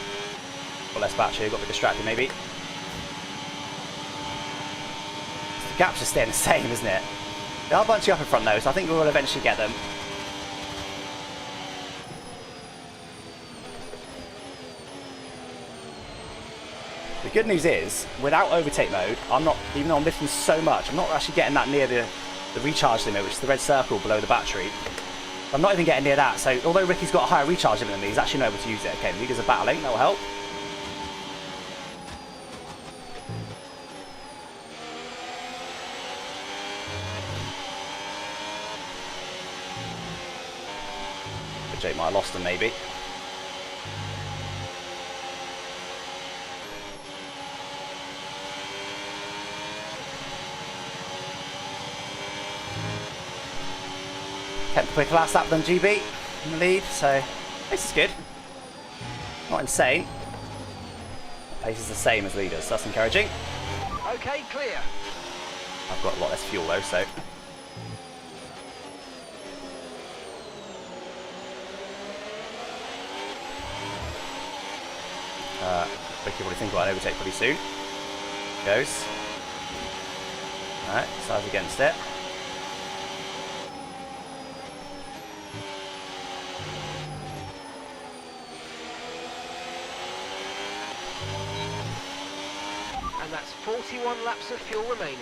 Got less battery. Got a bit distracted maybe. The gap's just staying the same, isn't it? They are bunching up in front though, so I think we will eventually get them. The good news is, without overtake mode, I'm not, even though I'm lifting so much, I'm not actually getting that near the recharge limit, which is the red circle below the battery. I'm not even getting near that, so although Ricky's got a higher recharge limit than me, he's actually not able to use it. Okay, the leaders are battling, that will help. But Jake might have lost them maybe. Kept the quicker last lap than GB in the lead, so this is good. Not insane. Pace is the same as leaders, so that's encouraging. Okay, clear. I've got a lot less fuel though, so. Ricky will probably think about an overtake pretty soon. Goes. Alright, sides against it. And that's 41 laps of fuel remaining.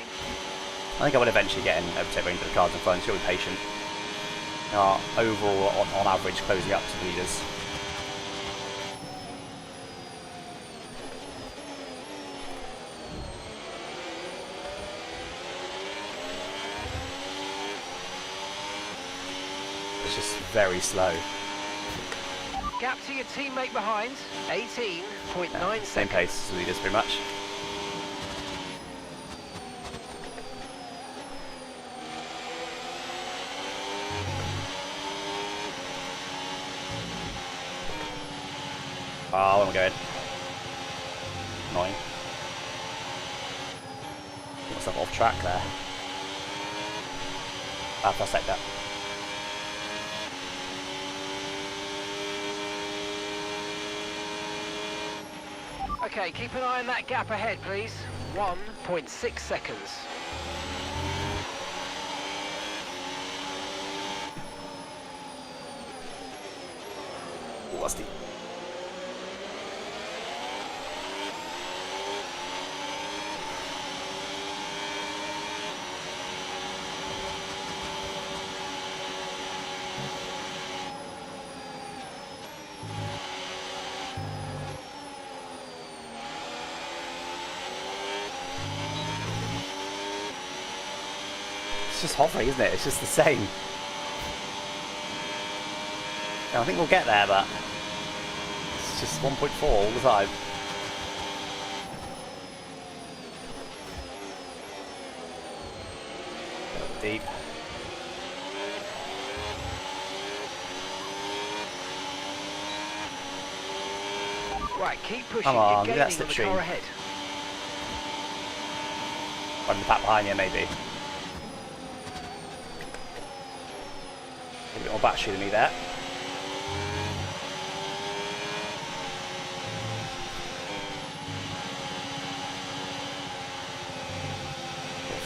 I think I will eventually get in overtake range of the cars in front, so you'll be patient. They are overall, on average, closing up to the leaders. It's just very slow. Gap to your teammate behind, 18.9 seconds. Same pace as leaders, pretty much. Oh, where am I going? Annoying. Put myself off track there. Bad first sector. Okay, keep an eye on that gap ahead, please. 1.6 seconds. Ooh, that's deep. It's just hovering, isn't it? It's just the same. Yeah, I think we'll get there, but it's just 1.4 all the time. Deep. Right, keep pushing. Come on, You're that's gaining the on the car stream. ahead. Running the pack behind you, maybe. A bit more battery than me there.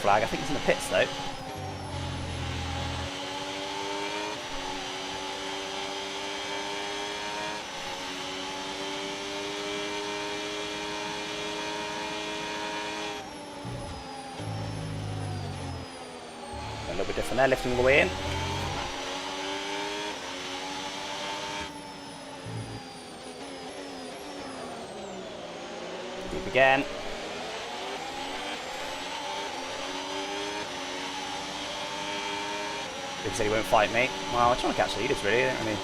Flag, I think it's in the pits though. A little bit different there, lifting all the way in. Deep again. He said he won't fight me. Well, I'm trying to catch the leaders really, I mean,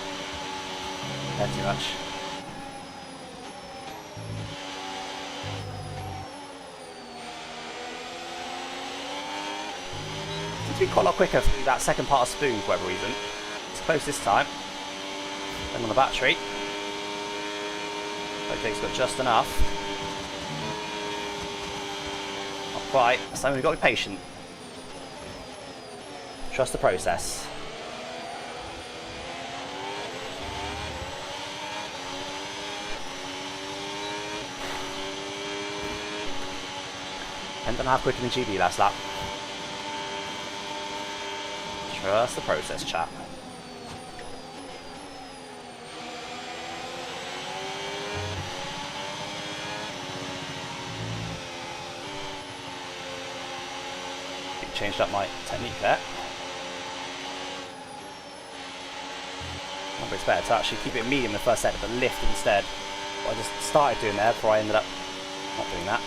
care too much. Seems to be quite a lot quicker through that second part of Spoon for whatever reason. It's close this time. Then on the battery. Okay, it's got just enough. Not quite, so we've got to be patient. Trust the process. Depends on how quick than GB last lap. Trust the process, chap. Changed up my technique there. But it's better to actually keep it medium in the first sector, but lift instead. What I just started doing there before I ended up not doing that.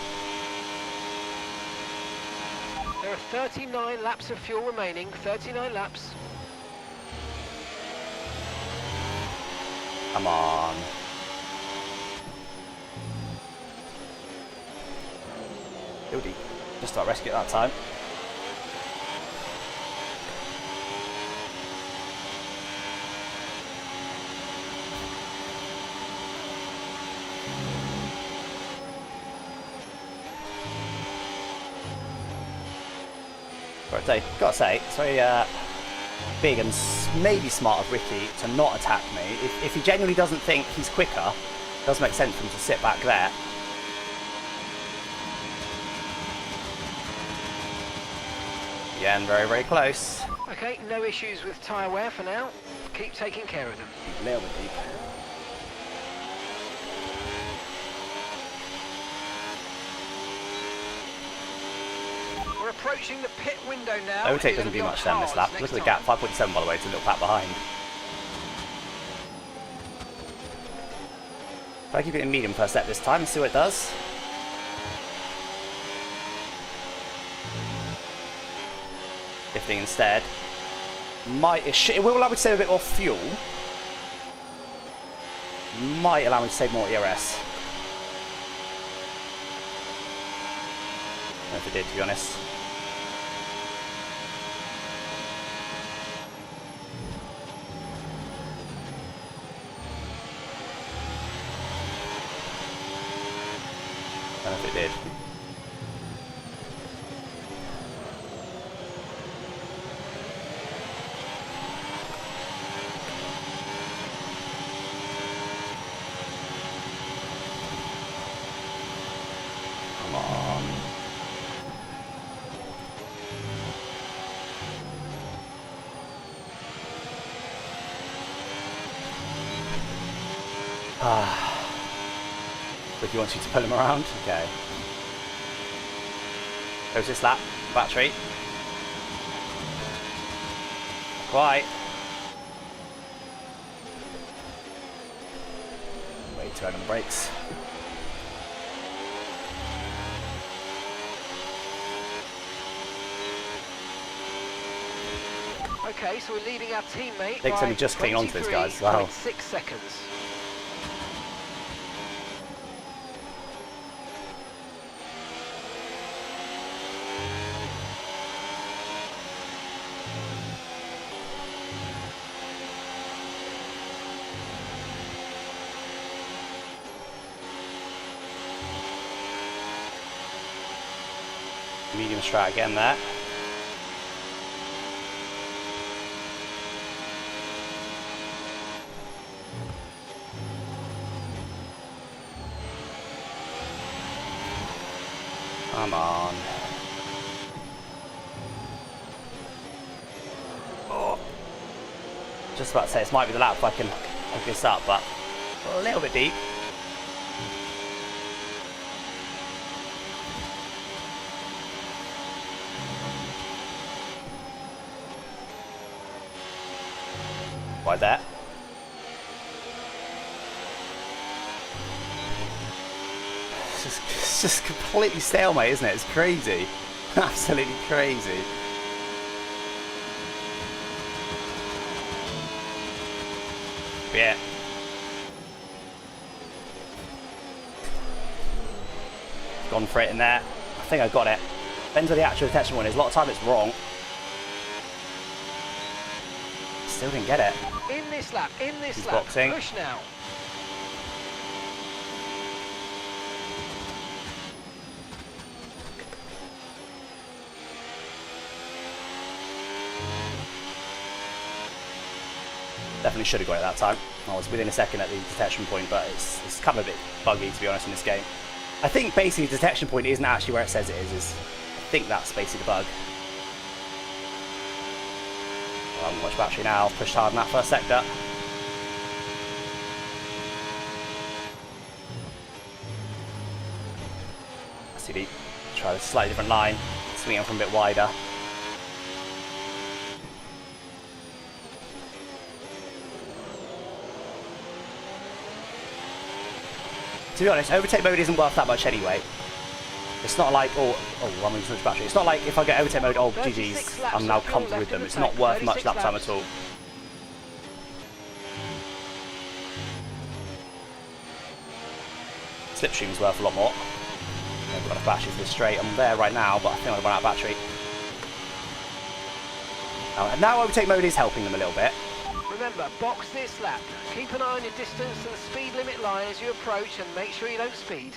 There are 39 laps of fuel remaining. 39 laps. Come on. Still deep. Just about rescue at that time. But gotta say, it's very big and maybe smart of Ricky to not attack me. If he genuinely doesn't think he's quicker, it does make sense for him to sit back there. Again, very, very close. Okay, no issues with tyre wear for now. Keep taking care of them. A little bit deep. We're approaching the pit window now. Overtake doesn't do much then this lap. Look at the gap, 5.7 by the way, it's a little pat behind. Try to keep it in medium first step this time and see what it does. Lifting instead. It will allow me to save a bit more fuel. Might allow me to save more ERS. I don't know if it did, to be honest. I don't know if it did. Come on. Ricky wants you to pull him around. Okay. Goes this lap. Battery. Quite. Way too early on the brakes. Okay, so we're leading our teammate. Takes by him just cling on to this guy as well. 23.6 seconds. Medium strat again there. Come on. Oh. Just about to say this might be the lap if I can hook this up, but a little bit deep. Like that. It's just completely stalemate, isn't it? It's crazy. Absolutely crazy. But yeah. Gone for it in there. I think I got it. Depends where the actual detection point is. A lot of time it's wrong. Still didn't get it. In this lap, He's boxing. push now. Definitely should have got it that time. I was within a second at the detection point, but it's kind of a bit buggy, to be honest, in this game. I think basically the detection point isn't actually where it says it is I think that's basically the bug. I haven't much battery now, pushed hard in that first sector. CD, try a slightly different line, swing it from a bit wider. To be honest, overtake mode isn't worth that much anyway. It's not like, I'm losing so much battery. It's not like if I get overtake mode, oh, GG's, I'm now comfortable with them. It's not worth much lap time at all. Slipstream's worth a lot more. I've got enough battery for this straight. I'm there right now, but I think I've run out of battery. Now overtake mode is helping them a little bit. Remember, box this lap. Keep an eye on your distance and the speed limit line as you approach and make sure you don't speed.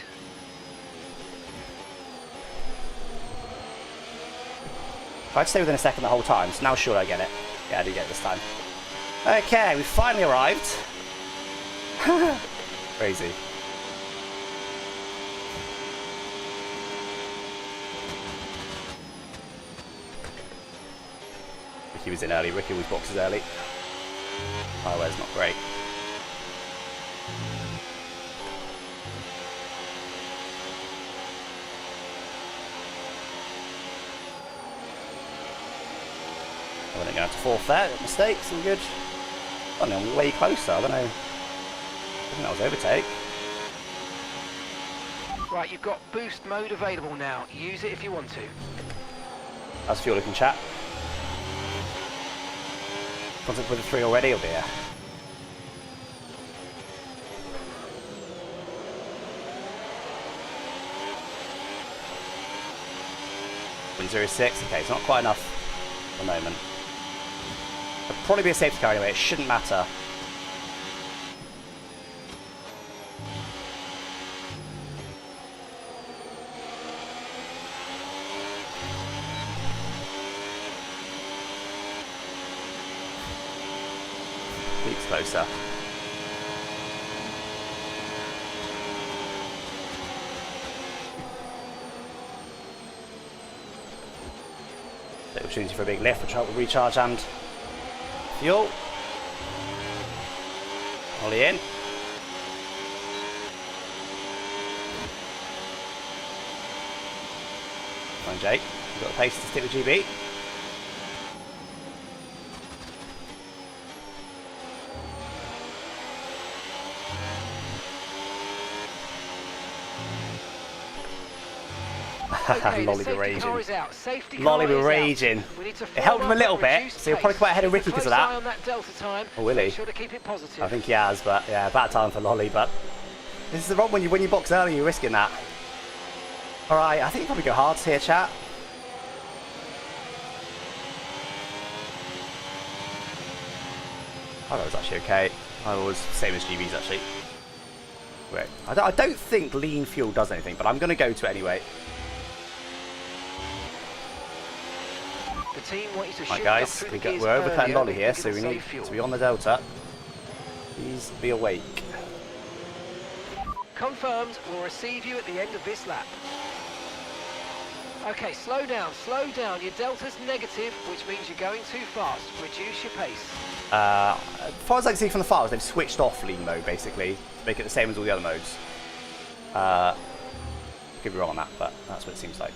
Tried to stay within a second the whole time, so now sure I get it. Yeah, I do get it this time. Okay, we finally arrived. Crazy. Ricky was in early. Ricky always boxes early. Highway's not great. I wasn't going to fourth there. Mistakes, all good. I don't know, I'm way closer. I don't know. I think that was overtake. Right, you've got boost mode available now. Use it if you want to. How's fuel looking, chat? Contact with the 3 already, oh dear. .06, okay, it's not quite enough at the moment. It'll probably be a safety car anyway, it shouldn't matter. Keeps closer. Opportunity for a big lift, which will recharge and fuel. Ollie in. Come on, Jake. You've got the pace to stick with GB. Okay, Lolly the be safety raging. car is out. Safety Lolly car be is raging. out. We need to It helped him a form little up bit, reduced so he'll probably pace. quite ahead of Keep a Ricky because of close that. eye on that delta time. Oh, will he? Make sure to keep it positive. I think he has, but yeah, bad time for Lolly. But this is the wrong when you box early, you're risking that. All right, I think you probably go hards here, chat. Oh, that was actually okay. I was same as GB's actually. Wait, I don't think lean fuel does anything, but I'm going to go to it anyway. The team want you to Right, shoot guys, up through the gears we're overcutting earlier Lolly if here, you're so we gonna need save fuel. to be on the delta. Please be awake. Confirmed. We'll receive you at the end of this lap. Okay, slow down, slow down. Your delta's negative, which means you're going too fast. Reduce your pace. As far as I can see from the files, they've switched off lean mode basically to make it the same as all the other modes. Could be wrong on that, but that's what it seems like.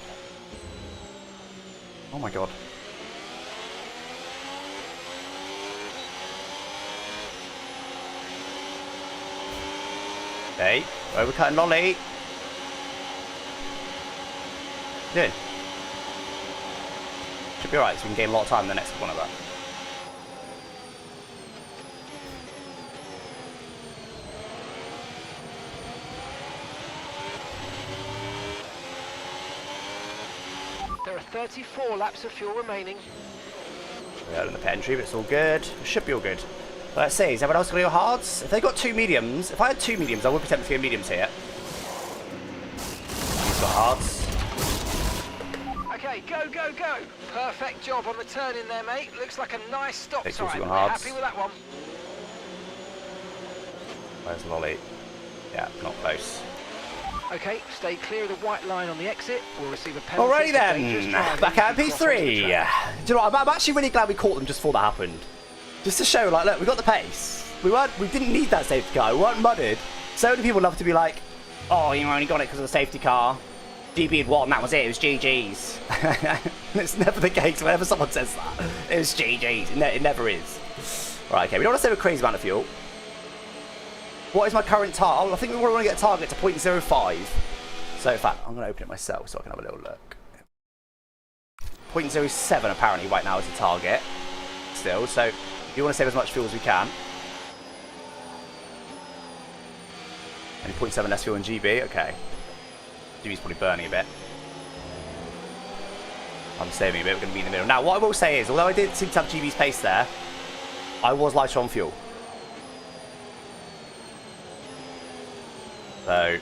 Oh my god. Okay, overcutting Lolly. Good. Should be alright, so we can gain a lot of time in the next one of that. There are 34 laps of fuel remaining. We're out in the pit entry, but it's all good. It should be all good. But let's see, is everyone else going to go hards? If they got 2 mediums, if I had 2 mediums, I would be tempted to go mediums here. He's got hards. Okay, go, go, go. Perfect job on the turn in there, mate. Looks like a nice stop Takes time. also We're got hards. happy with that one. Where's Lolly? Yeah, not close. Okay, stay clear of the white line on the exit. We'll receive a penalty. Alrighty for dangerous then, driving back out if you of cross onto the P3. track. Do you know what, I'm actually really glad we caught them just before that happened. Just to show, like, look, we got the pace. We didn't need that safety car. We weren't mudded. So many people love to be like, oh, you only got it because of the safety car. GB had won, that was it. It was GG's. It's never the case. Whenever someone says that, it was GG's. It never is. Right, okay. We don't want to save a crazy amount of fuel. What is my current target? I think we want to get a target to 0.05. So, in fact, I'm going to open it myself so I can have a little look. 0.07 apparently right now is the target. Still, so you want to save as much fuel as we can. Only 0.7 less fuel in GB, okay. GB's probably burning a bit. I'm saving a bit, we're going to be in the middle. Now, what I will say is, although I did seem to have GB's pace there, I was lighter on fuel. So,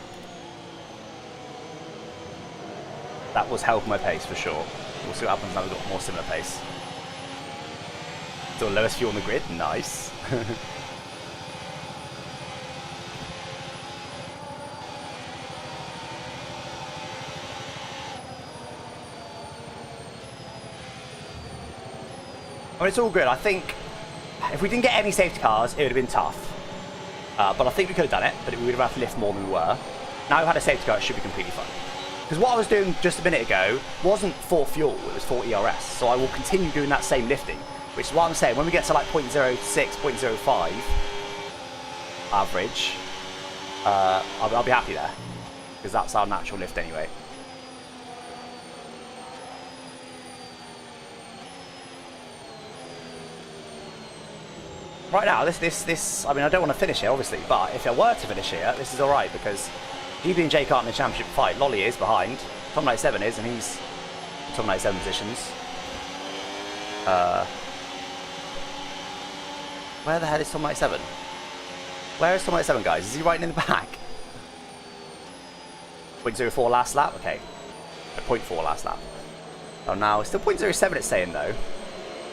that was helping my pace for sure. We'll see what happens now we've got more similar pace. Still lowest fuel on the grid, nice. I mean, it's all good. I think if we didn't get any safety cars, it would have been tough. But I think we could have done it, but we would have had to lift more than we were. Now we've had a safety car, it should be completely fine. Because what I was doing just a minute ago wasn't for fuel, it was for ERS. So I will continue doing that same lifting, which is what I'm saying. When we get to like 0.06, 0.05 average, I'll be happy there. Because that's our natural lift anyway. right now, this. I mean, I don't want to finish here, obviously, but if I were to finish here, this is all right because GB and Jake aren't in the championship fight. Lolly is behind. Tom 97 is, and he's Tom 97 positions. Where the hell is Tom 97? Where is Tom 97, guys? Is he right in the back? 0.04 last lap. Okay, 0.4 last lap. Oh, now it's still 0.07. It's saying though. I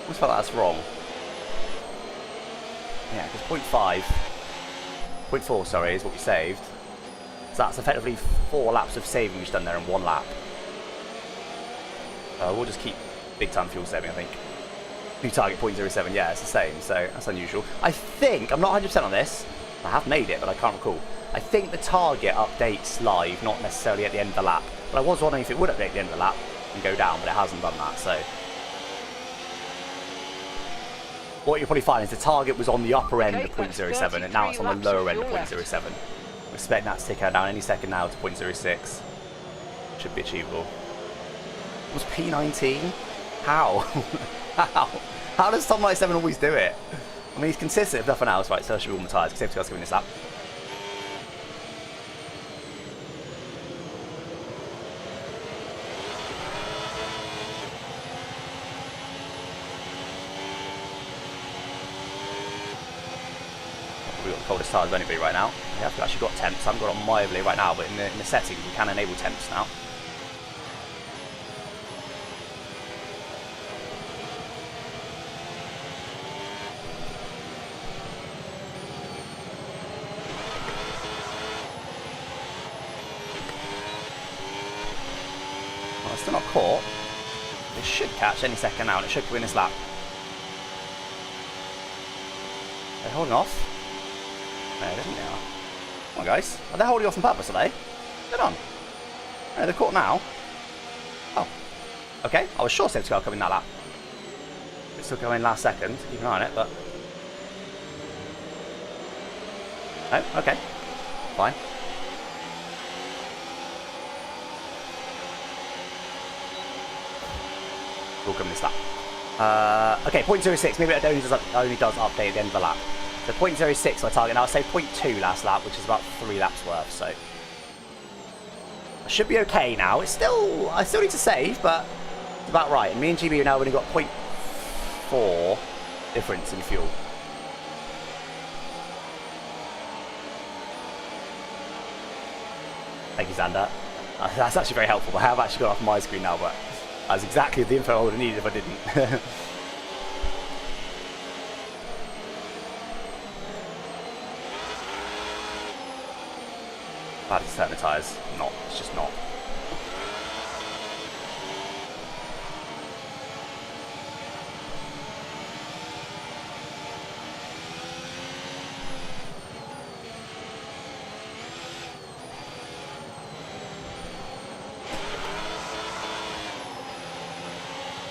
almost felt that's wrong. Yeah, because 0.4, sorry, is what we saved. So that's effectively 4 laps of saving we've done there in 1 lap. We'll just keep big time fuel saving, I think. New target 0.07, yeah, it's the same, so that's unusual. I think, I'm not 100% on this. I have made it, but I can't recall. I think the target updates live, not necessarily at the end of the lap. But I was wondering if it would update at the end of the lap and go down, but it hasn't done that, so. What you'll probably find is the target was on the upper end of 0.07 and now it's on the lower end of 0.07. I'm expecting that to tick down any second now to 0.06. Should be achievable. Was P19? How? How? How does Tom 97 always do it? I mean, he's consistent if nothing else, right? So I should be all my tyres because safety car's giving this lap. We've got the coldest tyres of anybody right now. We have actually got temps. I haven't got it on my overlay right now, but in the settings we can enable temps now. Well, it's still not caught. It should catch any second now, and it should win this lap. They're holding off. No, it isn't now. Come on, guys. Are they holding off on purpose, are they? Get on. No, they're caught now. Oh. Okay. I was sure safety car coming that lap. It's still going last second. Keep an eye on it, but... No? Okay. Fine. We'll come this lap. Okay, 0.06. Maybe it only does update at the end of the lap. So 0.06 my target now. I saved 0.2 last lap, which is about 3 laps worth. So I should be okay now. It's still, I still need to save, but it's about right. And me and GB have now only got 0.4 difference in fuel. Thank you, Xander. That's actually very helpful. I have actually got off my screen now, but that's exactly the info I would have needed if I didn't. Bad to turn the tyres. Not. It's just not.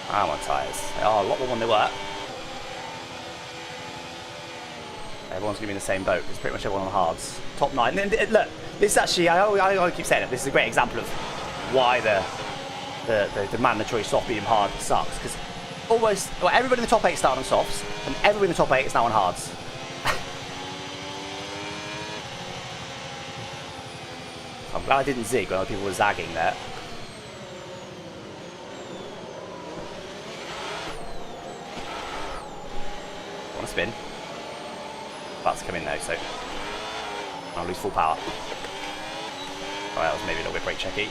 I'm on tyres. They are a lot more than they were. Everyone's going to be in the same boat because pretty much everyone on the hards. Top 9. And look, this is actually, I keep saying it, this is a great example of why the mandatory soft medium hard sucks. Because almost, well, everybody in the top 8 started on softs, and everybody in the top 8 is now on hards. I'm glad I didn't zig when other people were zagging there. Want to spin. About to come in though, so I'll lose full power. Right, that was maybe a little bit brake checky.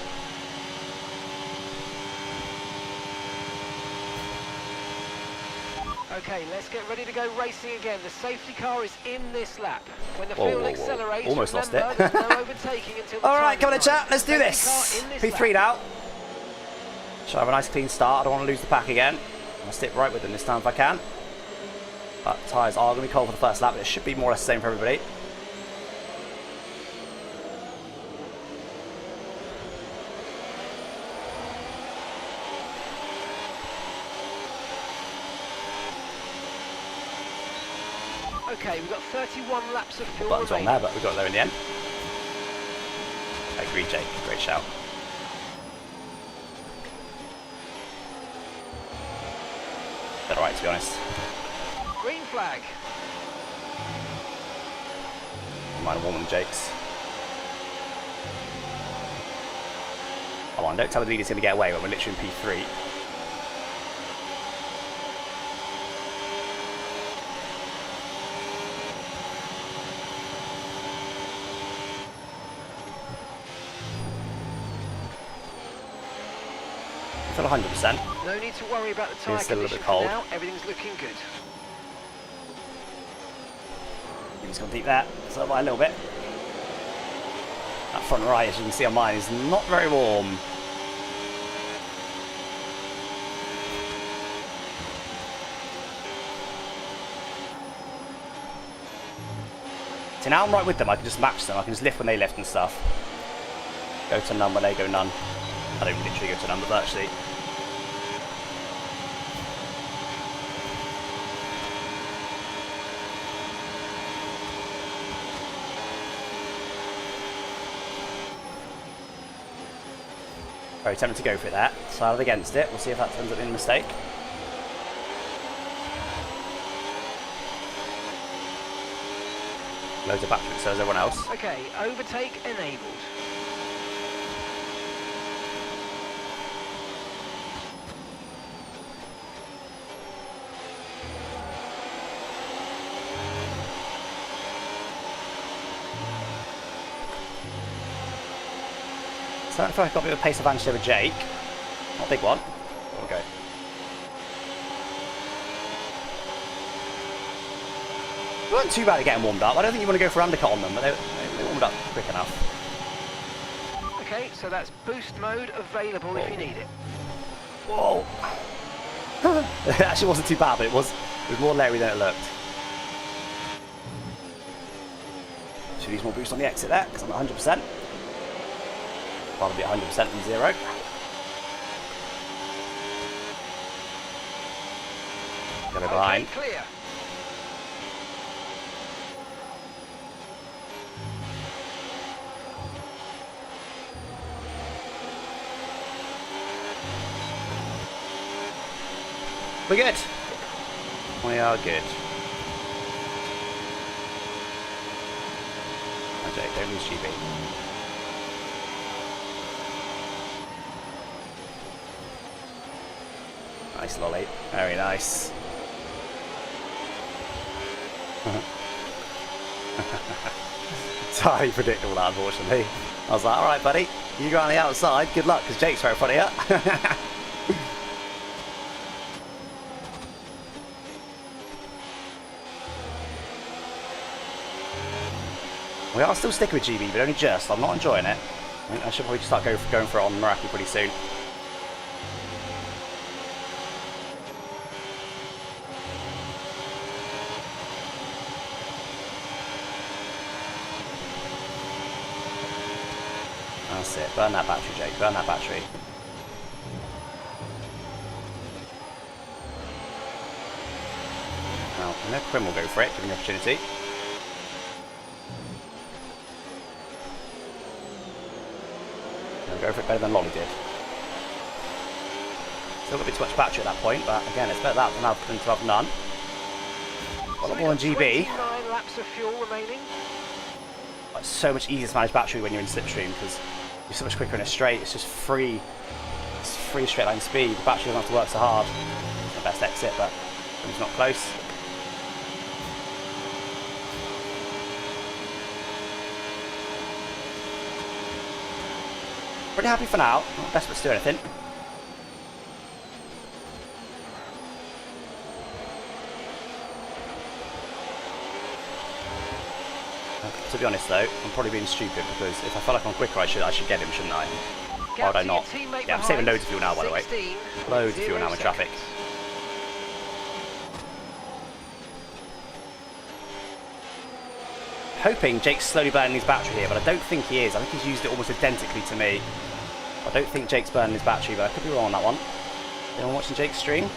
Okay, let's get ready to go racing again. The safety car is in this lap. When the field accelerates, almost lost it. there's no overtaking until the Alright, come on timing chat, line. let's do this. Safety car in this P3 lap. now. Should have a nice clean start. I don't want to lose the pack again. I'm going to stick right with them this time if I can. But tyres are going to be cold for the first lap, but it should be more or less the same for everybody. Okay, we've got 31 laps of fuel Buttons on remaining. there, but we got there in the end. I agree, Jake. Great shout. Alright, to be honest. Green flag. Don't mind a warm on Jake's. Come on, don't tell me the leader's going to get away when we're literally in P3. I feel 100%. No need to worry about the tyre still a little condition bit for cold. now. Everything's looking good. Just going to deep that, so by a little bit. That front right, as you can see on mine, is not very warm. So now I'm right with them, I can just match them, I can just lift when they lift and stuff. Go to none when they go none. I don't literally go to none, but actually. Very tempted to go for it there. Slide against it, we'll see if that ends up being a mistake. Loads of battery, so is everyone else. Okay, overtake enabled. So I feel like I've got a bit of a pace advantage over Jake. Not a big one. Okay. They weren't too bad at getting warmed up. I don't think you want to go for undercut on them, but they warmed up quick enough. Okay, so that's boost mode available if you need it. Whoa! It actually wasn't too bad, but it was more leery than it looked. Should use more boost on the exit there, because I'm at 100%. Rather be 100% than 0. Get it behind. Okay, clear. We're good. We are good. Oh, Jake, don't lose GB. Nice lolly. Very nice. Entirely predictable that, unfortunately. I was like, alright buddy, you go on the outside, good luck, because Jake's right in front of you. We are still sticking with GB, but only just. I'm not enjoying it. I think I should probably start going for it on Meraki pretty soon. That's it. Burn that battery, Jake. Burn that battery. Now, I know Quinn will go for it, given the opportunity. Go for it better than Lolly did. Still got a bit too much battery at that point, but again, it's better that than to have none. Got a lot more on GB. 29 laps of fuel remaining. It's so much easier to manage battery when you're in slipstream because you're so much quicker in a straight. It's just free. It's free straight line speed. The battery doesn't have to work so hard. It's the best exit, but it's not close. Pretty happy for now. Not desperate to do anything. To be honest though, I'm probably being stupid because if I feel like I'm quicker I should get him, shouldn't I? Why would I not? Yeah, I'm saving loads of fuel now by the way. Loads of fuel now in traffic. Hoping Jake's slowly burning his battery here, but I don't think he is. I think he's used it almost identically to me. I don't think Jake's burning his battery, but I could be wrong on that one. Anyone watching Jake's stream?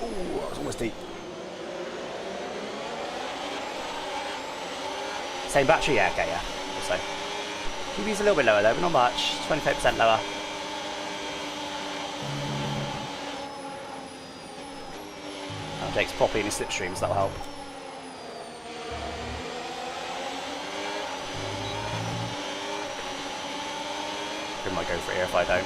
Ooh, that was almost deep. Same battery? Yeah, okay, yeah. Also. QB's a little bit lower though, but not much. 25% lower. Oh, Jake's properly in his slipstreams, that'll help. I might go for it here if I don't.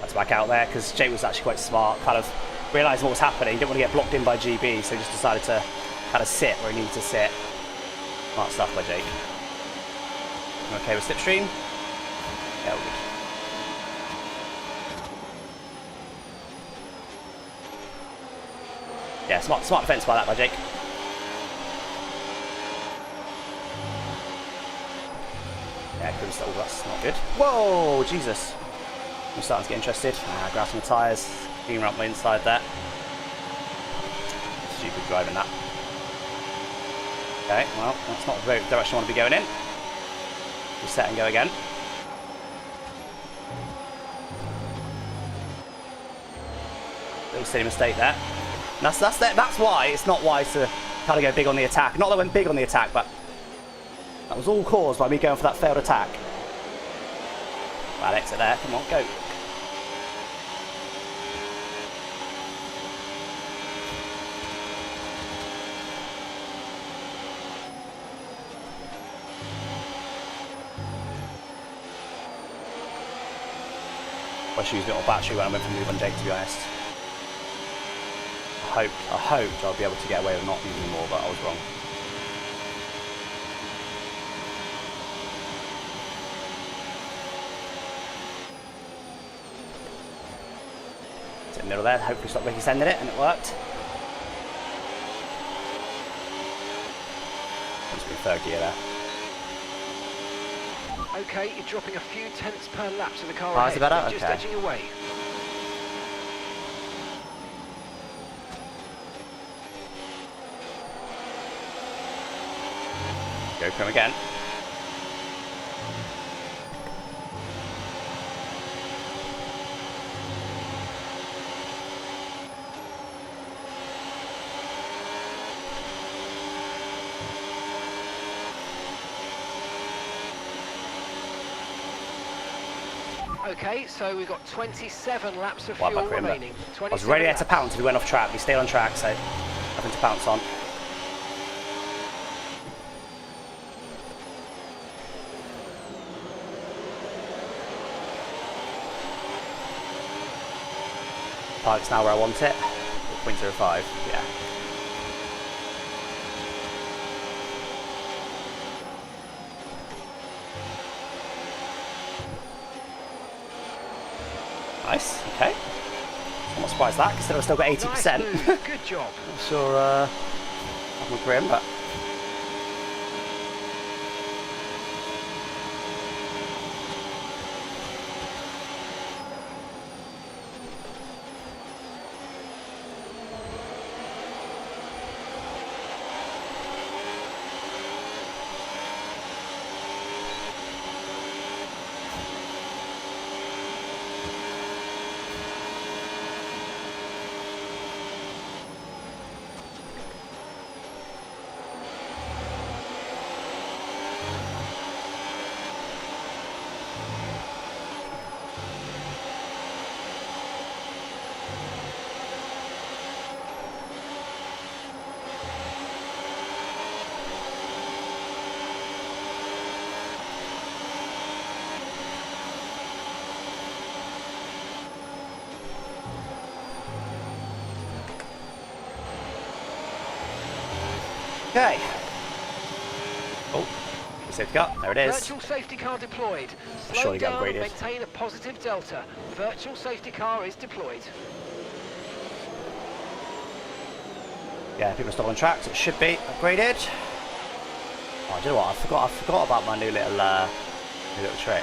That's back out there because Jake was actually quite smart, kind of realising what was happening. He didn't want to get blocked in by GB, so he just decided to kind of sit where he needed to sit. Smart stuff by Jake. Okay with slipstream? Yeah, all good. Yeah, smart defence by that by Jake. Yeah, cruise. Oh, that's not good. Whoa, Jesus. I'm starting to get interested. Grab some tyres. Clean up my inside there. Stupid driving that. Okay, well, that's not the direction I want to be going in. Reset and go again. Little silly mistake there. And that's why it's not wise to kind of go big on the attack. Not that I went big on the attack, but that was all caused by me going for that failed attack. Bad exit there. Come on, go. I should use a bit more battery when I went for move on Jake, to be honest. I hoped I'll be able to get away with not using more, but I was wrong. It's in the middle there, hopefully stop Ricky sending it, and it worked. Must be third gear there. Okay, you're dropping a few tenths per lap to the car Oh, ahead. is it better? Just Okay. edging away. Go for him again. Okay, so we've got 27 laps of Well, fuel back for him, remaining. I was ready to 27 pounce if he went off track. He stayed on track, so nothing to pounce on. Park's now where I want it. 0.05, yeah. Nice, okay. I'm not surprised at that, considering I've still got 80%. Nice move. Good job. Not sure I'm with Grim, but okay. Oh, safety car, there it is. Virtual safety car deployed. Surely Slow get down and upgraded. maintain a positive delta. Virtual safety car is deployed. Yeah, people are still on track, so it should be upgraded. Oh, do you know what? I forgot about my new little trick.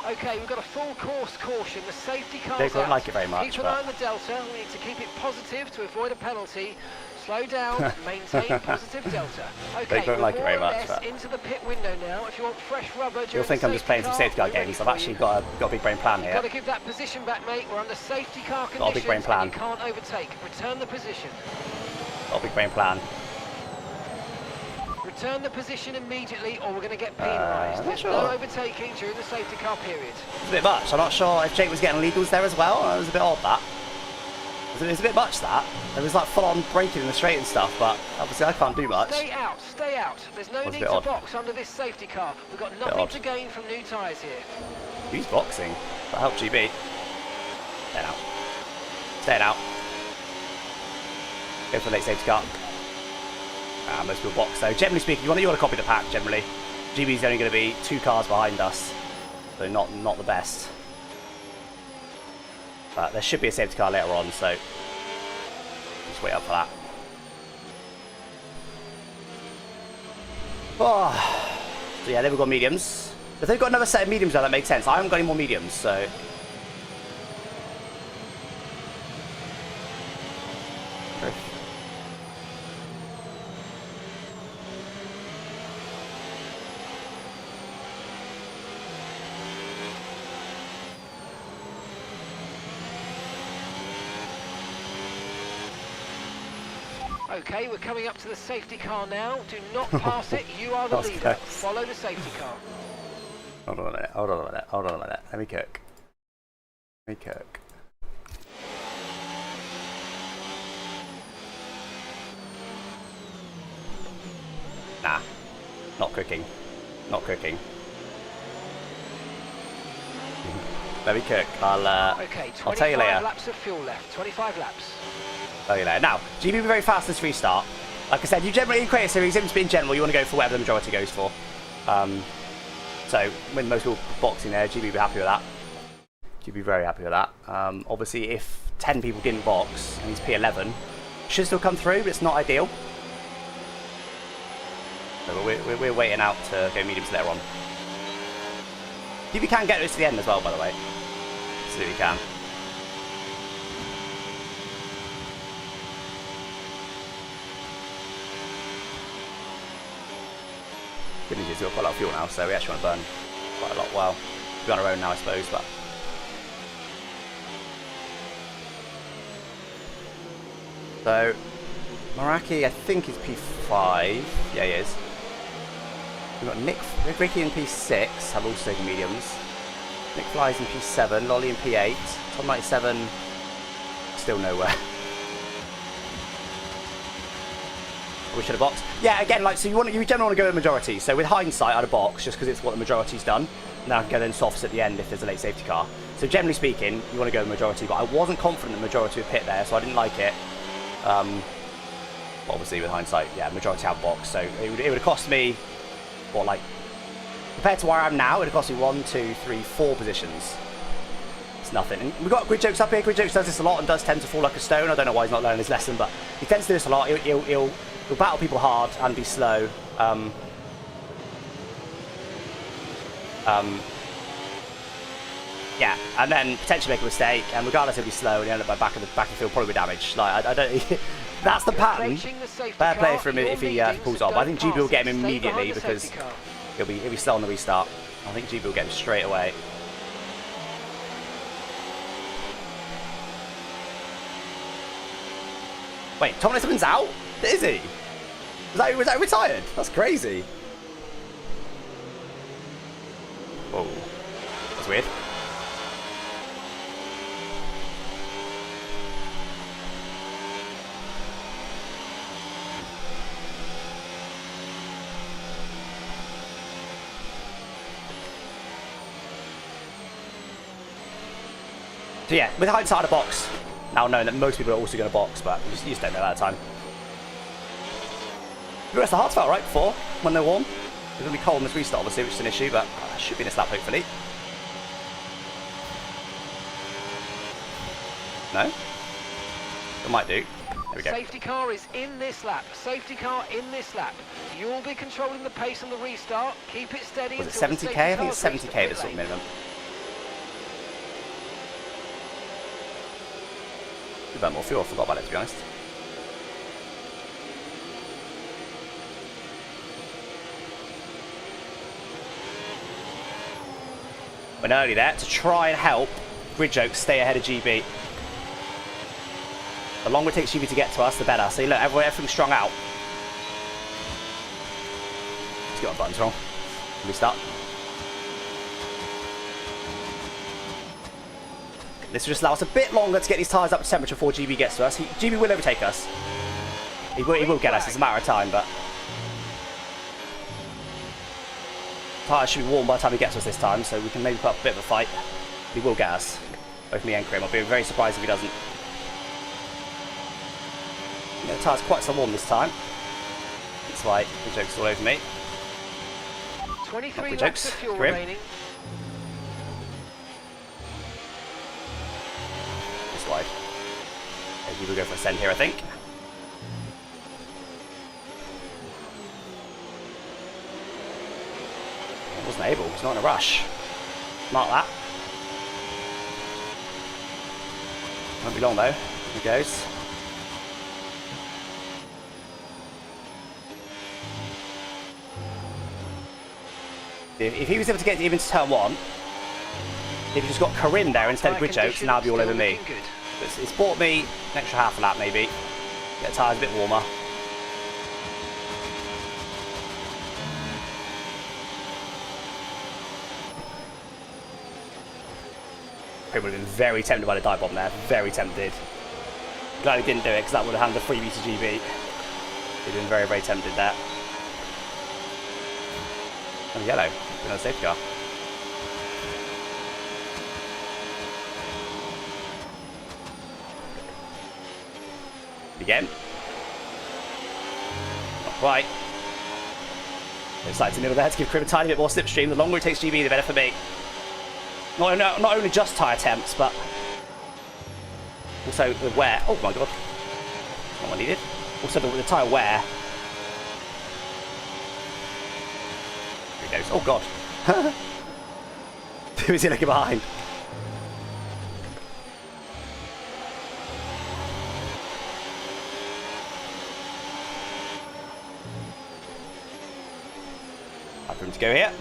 Okay, we've got a full course caution. The safety car's They don't out. like it very much, Keep an but eye on the delta. We need to keep it positive to avoid a penalty. Slow down, maintain positive delta. Okay, They don't like it we're very more or much, less but into the pit window now. If you want fresh rubber during you'll think the I'm just playing some safety car we're ready games. I've for actually you. got a big brain plan Got here. to give that position back, mate. We're under safety car Got a big brain conditions plan. and you can't overtake. Return the position. Got a big brain plan. Return the position immediately or we're going to get penalised. I'm not There's sure. no overtaking during the safety car period. It's a bit much. I'm not sure if Jake was getting legals there as well. It was a bit odd, that. It was a bit much, that. It was like full-on braking in the straight and stuff, but obviously I can't do much. Stay out, stay out. There's no Was a need bit to odd. box under this safety car. We've got nothing odd. to gain from new tyres here. Who's boxing? That helped GB. Staying out. Staying out. Go for the late safety car. Most people box, so generally speaking, you want to copy the pack, generally. GB's only going to be 2 cars behind us, so not the best. But there should be a safety car later on, so just wait up for that. Oh. So yeah, they've got mediums. If they've got another set of mediums now, that makes sense. I haven't got any more mediums, so... Okay, we're coming up to the safety car now. Do not pass it. You are the That was leader. close. Follow the safety car. Hold on a minute, hold on a minute, hold on a minute. Let me cook. Let me cook. Nah, not cooking. Not cooking. Let me cook. Okay, I'll tell you 25 later. laps of fuel left. 25 laps. Tell you later. Now, GB be very fast this restart. Like I said, you generally create a series, in general, you want to go for whatever the majority goes for. So, when most people boxing there, GB be happy with that. GB be very happy with that. Obviously, if 10 people didn't box and he's P11, should still come through, but it's not ideal. So we're waiting out to go mediums later on. GB can get us to the end as well, by the way. Absolutely can. Good news is we've got quite a lot of fuel now, so we actually want to burn quite a lot. Well, we're on our own now, I suppose, but... So, Maraki, I think, is P5. Yeah, he is. We've got Ricky in P6, have also taken mediums. Nick Fly's in P7, Lolly in P8, Tom 97, still nowhere. We should have boxed. Yeah, again, like, so you generally want to go with majority. So with hindsight, I'd have boxed just because it's what the majority's done. Now I can go then softs at the end if there's a late safety car. So generally speaking, you want to go with majority, but I wasn't confident the majority would pit there, so I didn't like it. Obviously, with hindsight, yeah, majority have boxed. So it would have cost me, what, like, compared to where I am now, it would have cost me 1, 2, 3, 4 positions. It's nothing. And we've got Grid Jokes up here. Grid Jokes does this a lot and does tend to fall like a stone. I don't know why he's not learning his lesson, but he tends to do this a lot. He'll battle people hard and be slow. Yeah, and then potentially make a mistake, and regardless, he'll be slow, and he'll end up back of the field probably with damage. Like I don't. That's the pattern. Fair play for him if he pulls off. I think GB will get him immediately because he'll be slow on the restart. I think GB will get him straight away. Wait, Tom Nisman's out? Is he? Was that retired? That's crazy. Whoa. That's weird. So yeah, with hindsight of the box, now knowing that most people are also going to box, but you just don't know that at the time. The rest of the hearts felt right before, when they're warm. It's going to be cold in this restart, obviously, which is an issue, but should be in this lap, hopefully. No? It might do. There we go. Safety car is in this lap. Safety car in this lap. You'll be controlling the pace on the restart. Keep it steady. Was it until the 70k? safety I think car it's takes the 70k pit this sort of lane. minimum. We burnt more fuel, I forgot about it, to be honest. went early there to try and help Bridge Oak stay ahead of GB. The longer it takes GB to get to us, the better. So look, everything's strung out. Let's get my buttons wrong. Restart. This will just allow us a bit longer to get these tyres up to temperature before GB gets to us. GB will overtake us. He will get us. It's a matter of time, but tyres should be warm by the time he gets to us this time, so we can maybe put up a bit of a fight. He will get us. Both me and Krim. I'll be very surprised if he doesn't. Yeah, the tyre's quite so warm this time. That's why the joke's all over me. 23 laps of fuel remaining. This wide. Maybe we'll go for a send here, I think. I wasn't able. He's not in a rush. Mark that. Won't be long though. Here he goes. If he was able to get even to turn 1, if he just got Karim there instead of Bridge Oaks, now he'd be all over me. It's bought me an extra half a lap maybe. Get the tyres a bit warmer. Karim would have been very tempted by the dive bomb there. Very tempted. Glad he didn't do it because that would have handed a freebie to GB. He'd been very, very tempted there. Oh, yellow. Another safety car. Again. Not quite. It's like to middle there to give Krim a tiny bit more slipstream. The longer it takes GB, the better for me. Not only just tyre temps, but also the wear. Oh my god. Not what I needed. Also the tyre wear. Oh god. Who is he looking behind? Have room to go here.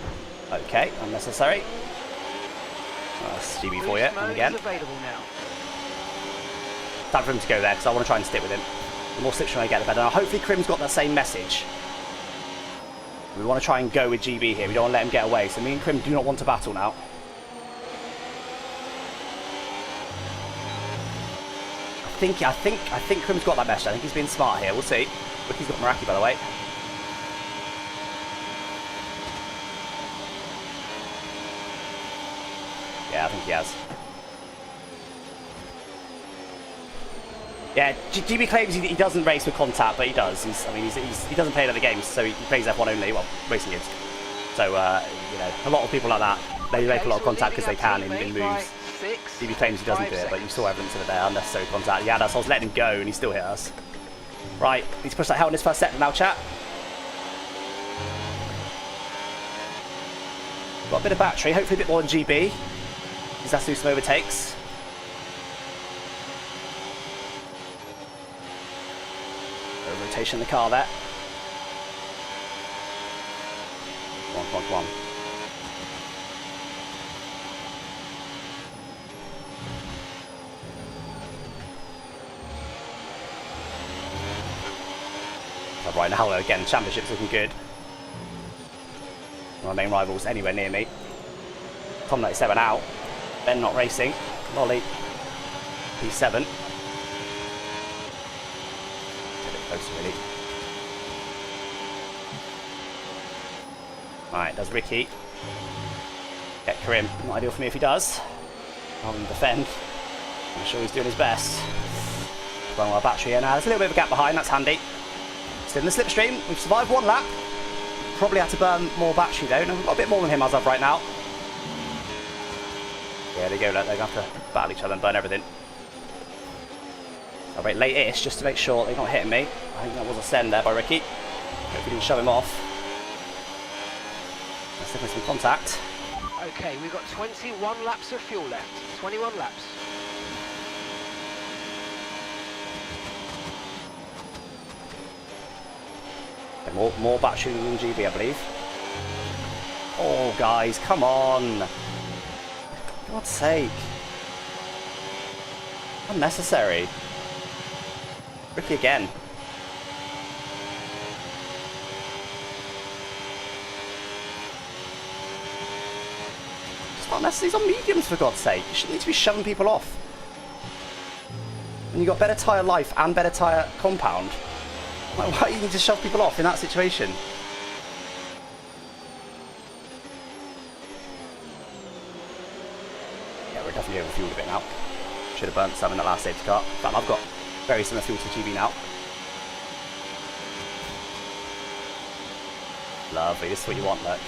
Okay, unnecessary. That's GB for you, and again. Time for him to go there because I want to try and stick with him. The more slipstream I get, the better. Now, hopefully Krim's got that same message. We want to try and go with GB here. We don't want to let him get away. So me and Krim do not want to battle now. I think Krim's got that message. I think he's been smart here. We'll see. Look, he's got Meraki, by the way. Yeah, I think he has. Yeah, GB claims he doesn't race with contact, but he does. He doesn't play in other games, so he plays F1 only. Well, racing games. So, you know, a lot of people like that, they make a lot of contact because they can in moves. GB claims he doesn't do it, but you saw evidence of it there, unnecessary contact. He had us, I was letting him go, and he still hit us. Right, need to push that hell in his first sector now, chat. Got a bit of battery, hopefully a bit more than GB. He's has to do some overtakes. Rotation in the car there. Come on. So right now, again, championship's looking good. My main rivals anywhere near me. Tom 97 out. Ben not racing. Lolly. P7. A bit closer, really. Alright, does Ricky. Get Karim. Not ideal for me if he does. Rather than defend. I'm sure he's doing his best. Running our battery here now. There's a little bit of a gap behind, that's handy. Still in the slipstream. We've survived one lap. Probably had to burn more battery though. No, we've got a bit more than him as of right now. Yeah, there you go. They're going to have to battle each other and burn everything. I'll wait late-ish just to make sure they're not hitting me. I think that was a send there by Ricky. Hope he didn't shove him off. Let's definitely some contact. Okay, we've got 21 laps of fuel left. 21 laps. More battery than GB, I believe. Oh, guys, come on. God's sake. Unnecessary. Ricky again. It's not necessary. He's on mediums, for God's sake. You shouldn't need to be shoving people off. And you've got better tyre life and better tyre compound. Like, why do you need to shove people off in that situation? Yeah, we're definitely overfueled a bit now. Should have burnt some in that last safety car. In fact, I've got very similar fuel to GB now. Lovely, this is what you want, look.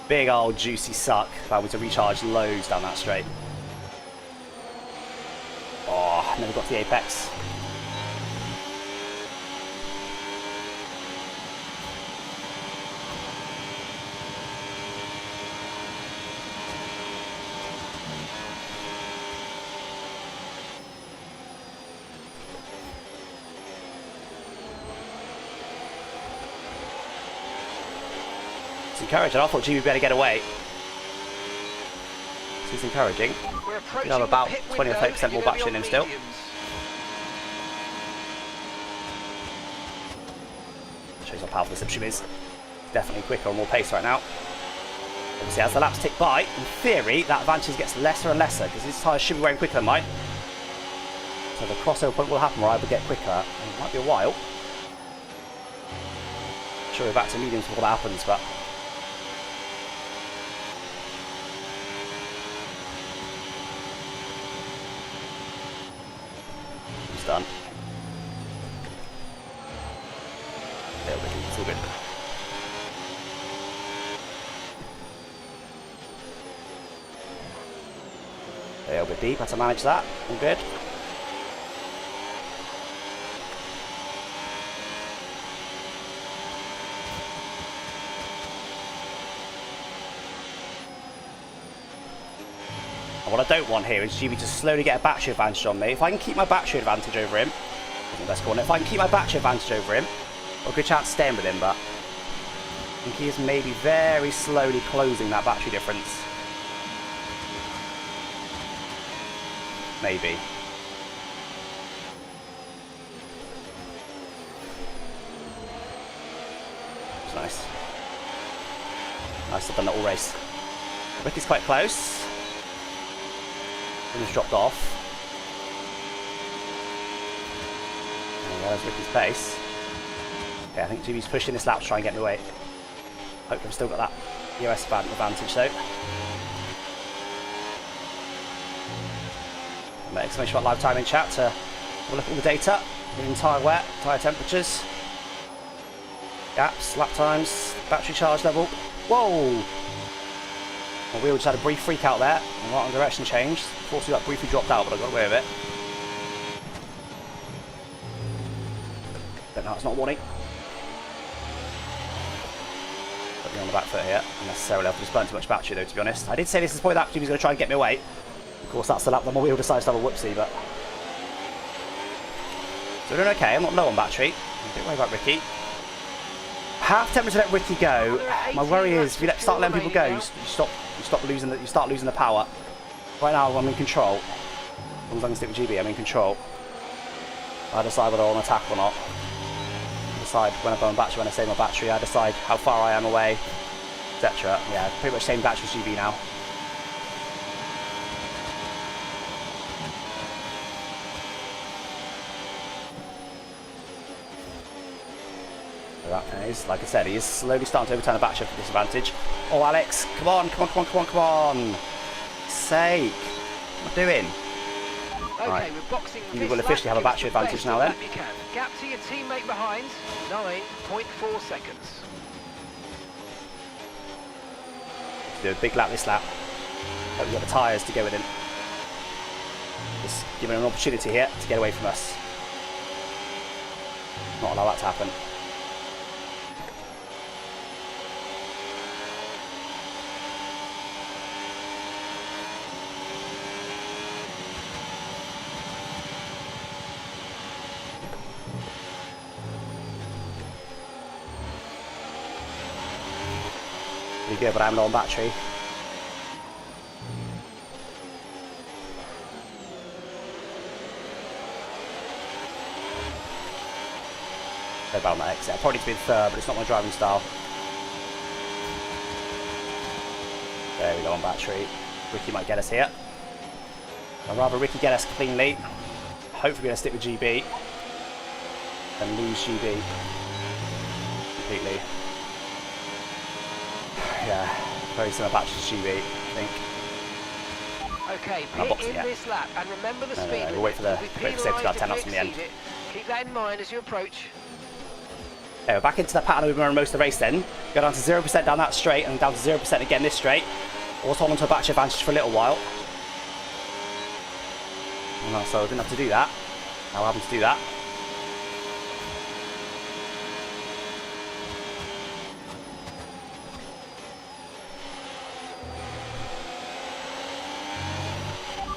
Big old juicy suck. Allow me to recharge loads down that straight. Oh, never got to the apex. It's encouraging. I thought GB would better get away. This is encouraging. We have about 20 or 30% more battery in him still. Shows how powerful the slipstream is. Definitely quicker and more pace right now. Obviously, as the laps tick by, in theory, that advantage gets lesser and lesser because his tyres should be wearing quicker than mine. So the crossover point will happen where I will get quicker. It might be a while. Sure, we're back to mediums before that happens, but. Done. There we go, it's all good. A little bit deep, had to manage that, all good. And what I don't want here is GB to slowly get a battery advantage on me. If I can keep my battery advantage over him, I think that's cool. If I can keep my battery advantage over him, I've got a good chance of staying with him, but I think he is maybe very slowly closing that battery difference. Maybe. It's nice. Nice, I've done that all race. Ricky's quite close. He's dropped off. And there's Ricky's pace. Okay, I think GB's pushing this lap to try and get me away. Hope I've still got that EOS advantage though. Exclamation mark live time in chat to have a look at all the data. Meaning tyre wear, tyre temperatures, gaps, lap times, battery charge level. Whoa! My wheel just had a brief freak out there. The right direction changed. Fortunately, that briefly dropped out, but I got away with it. But no, it's not a warning. Put me on the back foot here. Unnecessarily, I've just burnt too much battery though, to be honest. I did say this is probably that he was going to try and get me away. Of course, that's the lap that my wheel decides to have a whoopsie, but. So we're doing okay. I'm not low on battery. Don't worry about Ricky. Half tempted to let Ricky go. My worry is if you start letting people go, you start losing the power. Right now I'm in control. As long as I can stick with GB, I'm in control. I decide whether I want to attack or not. I decide when I burn battery, when I save my battery. I decide how far I am away, etc. Yeah, pretty much same battery as GB now. Is, like I said, he is slowly starting to overturn the battery for disadvantage. Oh, Alex, come on, come on, come on, come on, come on. Sake. What am I doing? Okay, right. we're boxing. You will officially have a battery advantage now then. Gap to your teammate behind, 9.4 seconds. Do a big lap this lap. Hope we've got the tyres to go with him. Just giving him an opportunity here to get away from us. Not allow that to happen. Pretty good, but I'm low on battery. Go bad on that exit. I probably need to be in third, but it's not my driving style. There we go on battery. Ricky might get us here. I'd rather Ricky get us cleanly. Hopefully we're going to stick with GB. And lose GB. Completely. Yeah, very similar batteries to GB, I think. Okay, pit in this lap, and remember the speed limit. We'll wait for the safety car 10 knots in the end. Keep that in mind as you approach. Okay, we're back into the pattern we've been on most of the race then. Go down to 0% down that straight and down to 0% again this straight. Also hold on to a battery advantage for a little while. No, so I didn't have to do that. Now we're having to do that.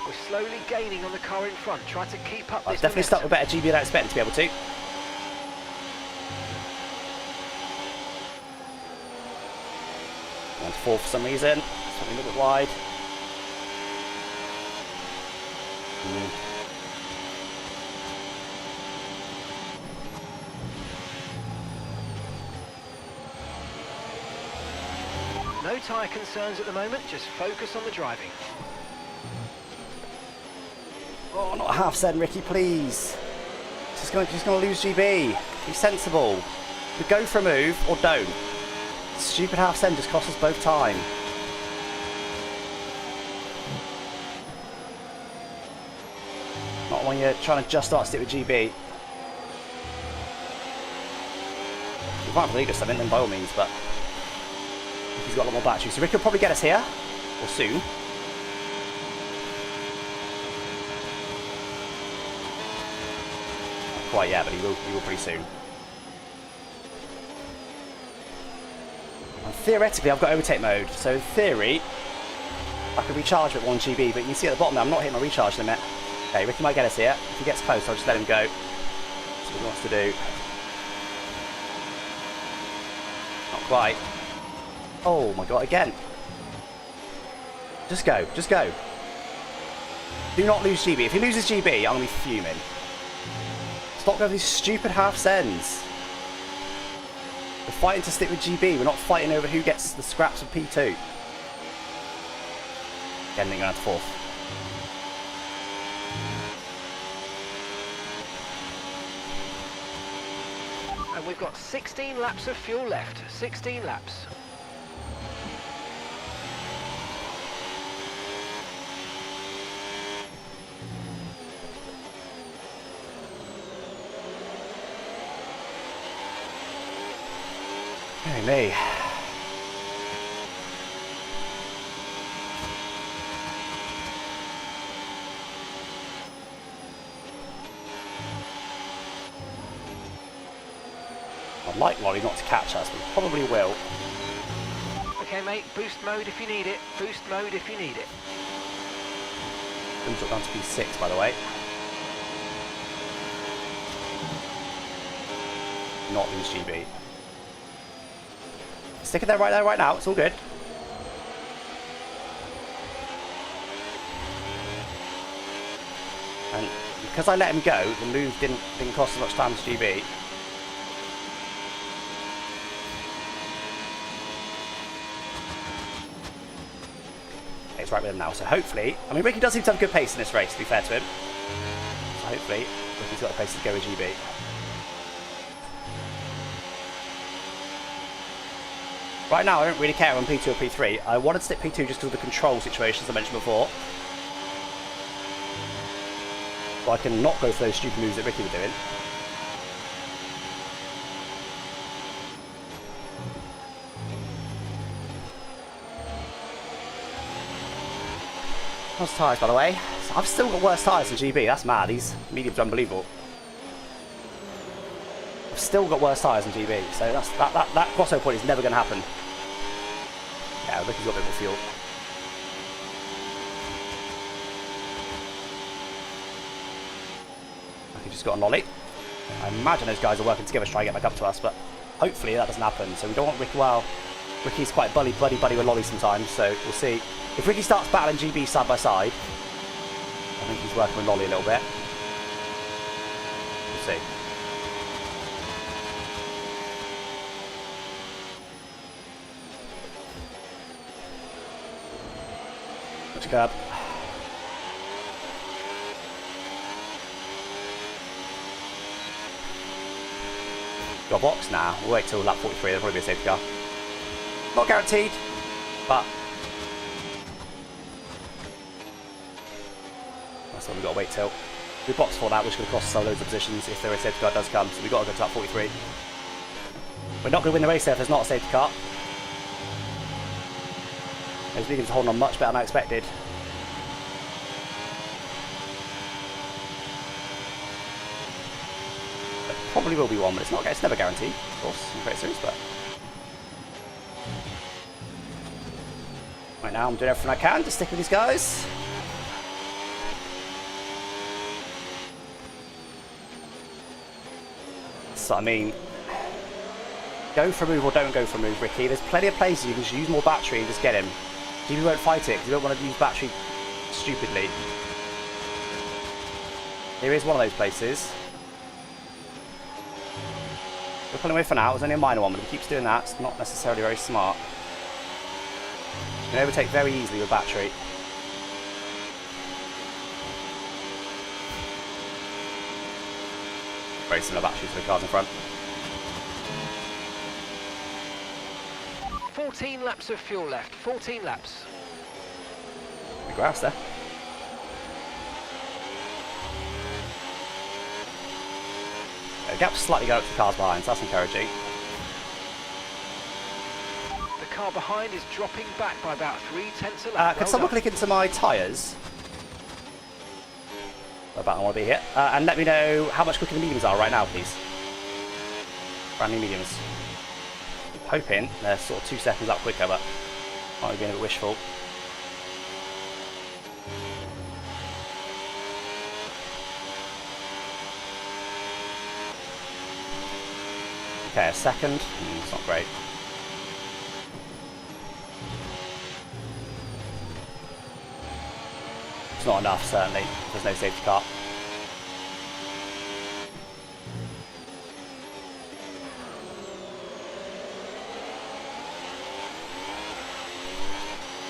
We're slowly gaining on the car in front. Try to keep up this I've definitely stuck with better GB than I expected to be able to. Went fourth for some reason. Something a little bit wide. No tyre concerns at the moment, just focus on the driving. Oh, not a half cent, Ricky, please. Just gonna lose GB. Be sensible. We go for a move or don't. Stupid half cent just cost us both time. Not when you're trying to just start to stick with GB. If you can't lead us something, then by all means, but he's got a lot more battery. So Rick will probably get us here, or soon. Not quite yet, but he will pretty soon. And theoretically, I've got overtake mode, so in theory, I could recharge with 1 GB, but you can see at the bottom there, I'm not hitting my recharge limit. Okay, Ricky might get us here. If he gets close, I'll just let him go. That's what he wants to do. Not quite. Oh my god, again. Just go, just go. Do not lose GB. If he loses GB, I'm going to be fuming. Stop going for these stupid half sends. We're fighting to stick with GB. We're not fighting over who gets the scraps of P2. Again, they're going to fourth. And we've got 16 laps of fuel left. 16 laps. Hey me. I'd like Lolly not to catch us, but he probably will. Okay, mate, boost mode if you need it. Boost mode if you need it. Comes up down to P6, by the way. Not lose GB. Stick it there, right now. It's all good. And because I let him go, the move didn't cost as much time as GB. It's right with him now. So hopefully, I mean, Ricky does seem to have good pace in this race, to be fair to him. So hopefully, Ricky's got the pace to go with GB. Right now, I don't really care on P2 or P3. I wanted to stick P2 just because of the control situations I mentioned before. So I can not go for those stupid moves that Ricky were doing. How's tyres, by the way? So I've still got worse tyres than GB. That's mad. These mediums are unbelievable. I've still got worse tyres than GB. So that crossover point is never going to happen. Yeah, Ricky's got a bit more fuel. He just got a nollie. I imagine those guys are working together to try and get back up to us, but hopefully that doesn't happen. So we don't want Ricky. Well, Ricky's quite buddy with Lolly sometimes, so we'll see. If Ricky starts battling GB side by side, I think he's working with Lolly a little bit. We'll see. Touch curb. Got a box now. We'll wait till lap 43. There'll probably be a safety car. Not guaranteed, but that's what we've got to wait till. We box for that, which is going to cost us loads of positions if the safety car does come. So we've got to go to lap 43. We're not going to win the race there if there's not a safety car. Those mediums are holding on much better than I expected. There probably will be one, but it's never guaranteed, of course, in Prix series, but right now I'm doing everything I can to stick with these guys. So I mean, go for a move or don't go for a move, Ricky. There's plenty of places you can just use more battery and just get him. You won't fight it because you don't want to use battery stupidly. Here is one of those places. We're pulling away for now. It was only a minor one, but if he keeps doing that, it's not necessarily very smart. You can overtake very easily with battery. Very similar batteries to the cars in front. 14 laps of fuel left. 14 laps. The grass there. The gap's slightly going up to the cars behind, so that's encouraging. The car behind is dropping back by about 3/10 a lap. Could someone click into my tyres? About I want to be here. And let me know how much quicker the mediums are right now, please. Brand new mediums. Hoping they're sort of 2 seconds up quicker, but might be being a bit wishful. Okay, a second. It's not great. It's not enough, certainly. There's no safety car.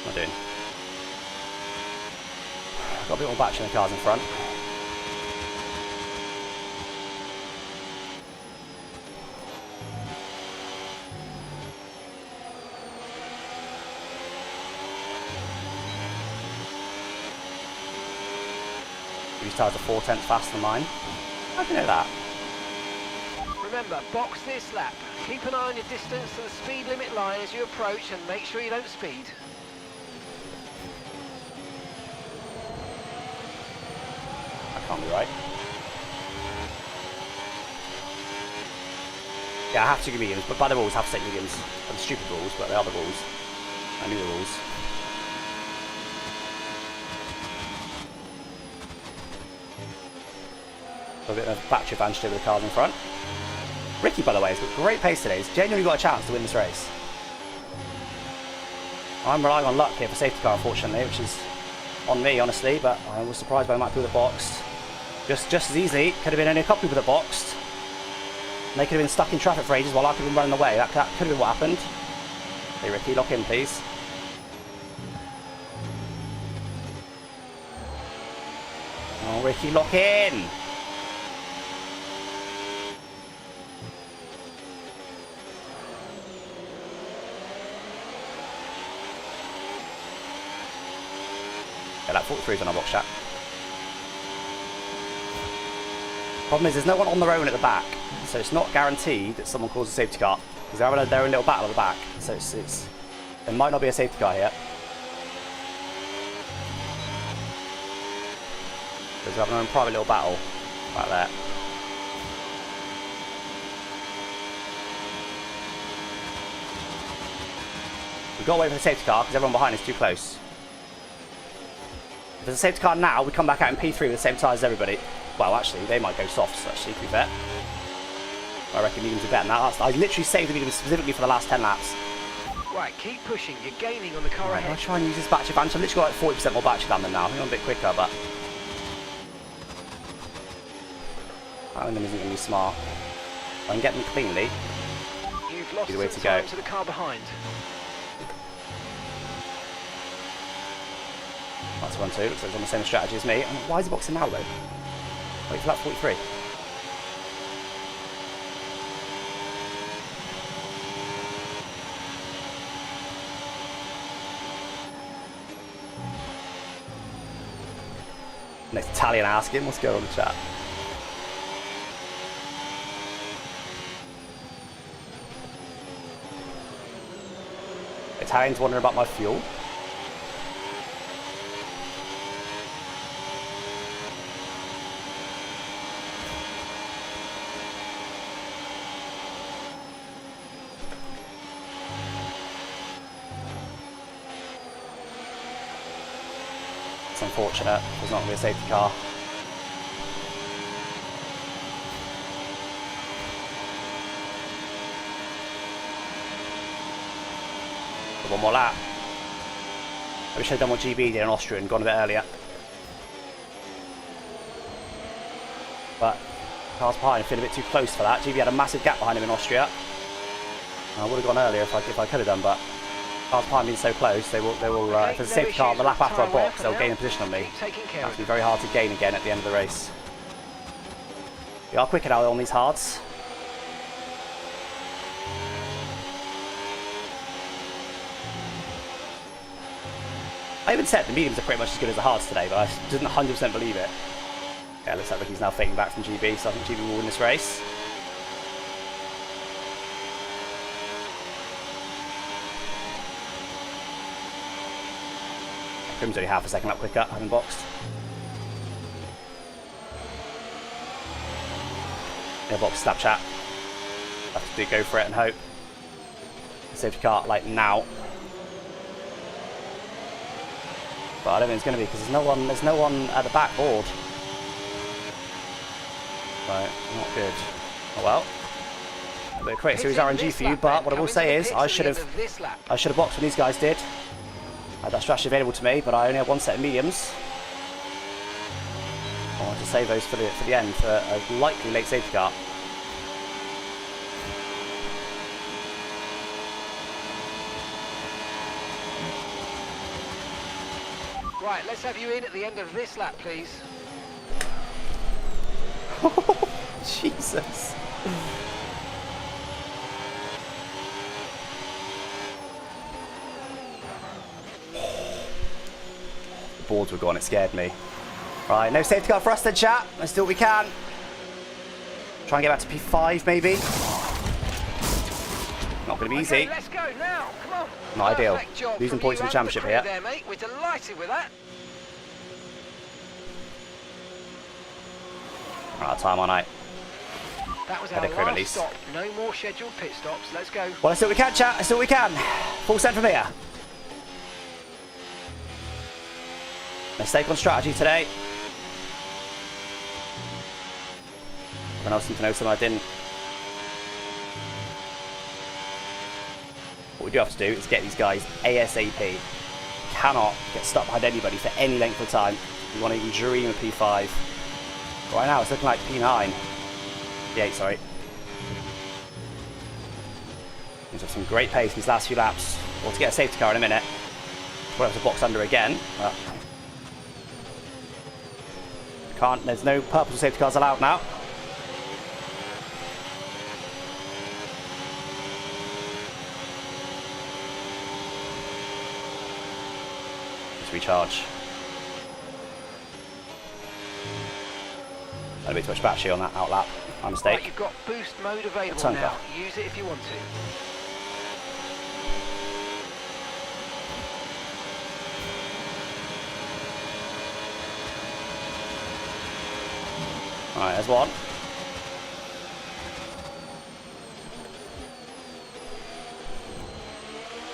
Not doing. Got a bit more battery in the cars in front. These tyres are 4/10 faster than mine. How do you know that? Remember, box this lap. Keep an eye on your distance to the speed limit line as you approach and make sure you don't speed. That can't be right. Yeah, I have to give mediums, but by the rules I have to take mediums. They're the stupid rules, but they are the rules. I knew the rules. A bit of battery advantage over the cars in front. Ricky, by the way, has got great pace today. He's genuinely got a chance to win this race. I'm relying on luck here for safety car, unfortunately, which is on me, honestly, but I was surprised by the amount of people that boxed. Just as easily, could have been only a couple of people that boxed. And they could have been stuck in traffic for ages while I could have been running away. That could have been what happened. Hey, Ricky, lock in, please. Oh, Ricky, lock in! Yeah, that 43 is on our box chat. Problem is, there's no one on their own at the back, so it's not guaranteed that someone calls a safety car. Because they're having their own little battle at the back, so there might not be a safety car here. Because they're having their own private little battle right there. We've got to wait for the safety car because everyone behind is too close. If there's a safety car now, we come back out in P3 with the same tyres as everybody. Well, actually, they might go softs, actually, to be fair. I reckon mediums are better than that. I literally saved the mediums specifically for the last 10 laps. Right, keep pushing. You're gaining on the car ahead. I'll try and use this battery advantage. I've literally got like 40% more battery than them now. I think I'm a bit quicker, but I think them isn't going to be smart. If I can get them cleanly, You've lost the way some to go. time to the car behind. That's 1-2. Looks like he's on the same strategy as me. And why is he boxing now, though? Wait for that 43. Next Italian asking, what's going on in the chat? Italians wondering about my fuel. It's unfortunate, there's not going to be a safety car. One more lap. I wish I'd done what GB did in Austria and gone a bit earlier. But cars behind feel a bit too close for that. GB had a massive gap behind him in Austria. I would have gone earlier if I could have done, but cars behind being so close, they will if there's a safety car on the lap after I box, they'll gain a position on me. That'll be very hard to gain again at the end of the race. We are quicker now on these hards. I even said the mediums are pretty much as good as the hards today, but I didn't 100% believe it. Yeah, looks like Ricky's now fading back from GB, so I think GB will win this race. Grim's only half a second up quicker, having boxed. Yeah, box Snapchat. Have to go for it and hope. Safety car like now. But I don't think it's going to be because there's no one at the back board. Right, not good. Oh well. A bit of Crit Series RNG for you, but what I will say is I should have boxed when these guys did. I had that strategy available to me, but I only had one set of mediums. I wanted to save those for the end for a likely late safety car. Right, let's have you in at the end of this lap, please. Jesus. The boards were gone, it scared me. Right, no safety car for us then, chat. Let's do what we can. Try and get back to P5 maybe. Not going to be easy. Let's go now. Come on. Not ideal. Losing points in the championship here. There, mate. We're delighted with that. Right, time on night. That was our last stop. No more scheduled pit stops. Let's go. Well, let's do what we can, chat. Let's do what we can. Full send from here. Mistake on strategy today. Everyone else seemed to know something I didn't. What we do have to do is get these guys ASAP. Cannot get stuck behind anybody for any length of time. We want to even dream of P5. Right now it's looking like P9. P8, sorry. He's got some great pace these last few laps. Well, to get a safety car in a minute. We'll have to box under again. But can't, there's no purple safety cars allowed now. Just recharge. A bit too much battery on that outlap. My mistake. Right, you've got boost mode available now. Use it if you want to. Alright, there's one.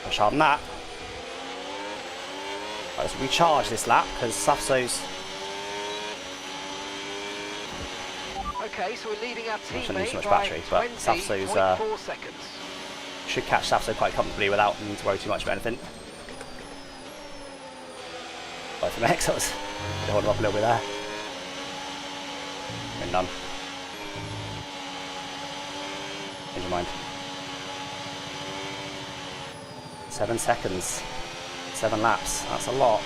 Push hard on that. Right, let's recharge this lap because Safso's. Okay, so we're leading our teammate Shouldn't use so much by battery, but Safso's 20.4 seconds. Should catch Safso quite comfortably without needing to worry too much about anything. Right from X, I was hold him up a little bit there. Been done. Change your mind. 7 seconds. 7 laps. That's a lot.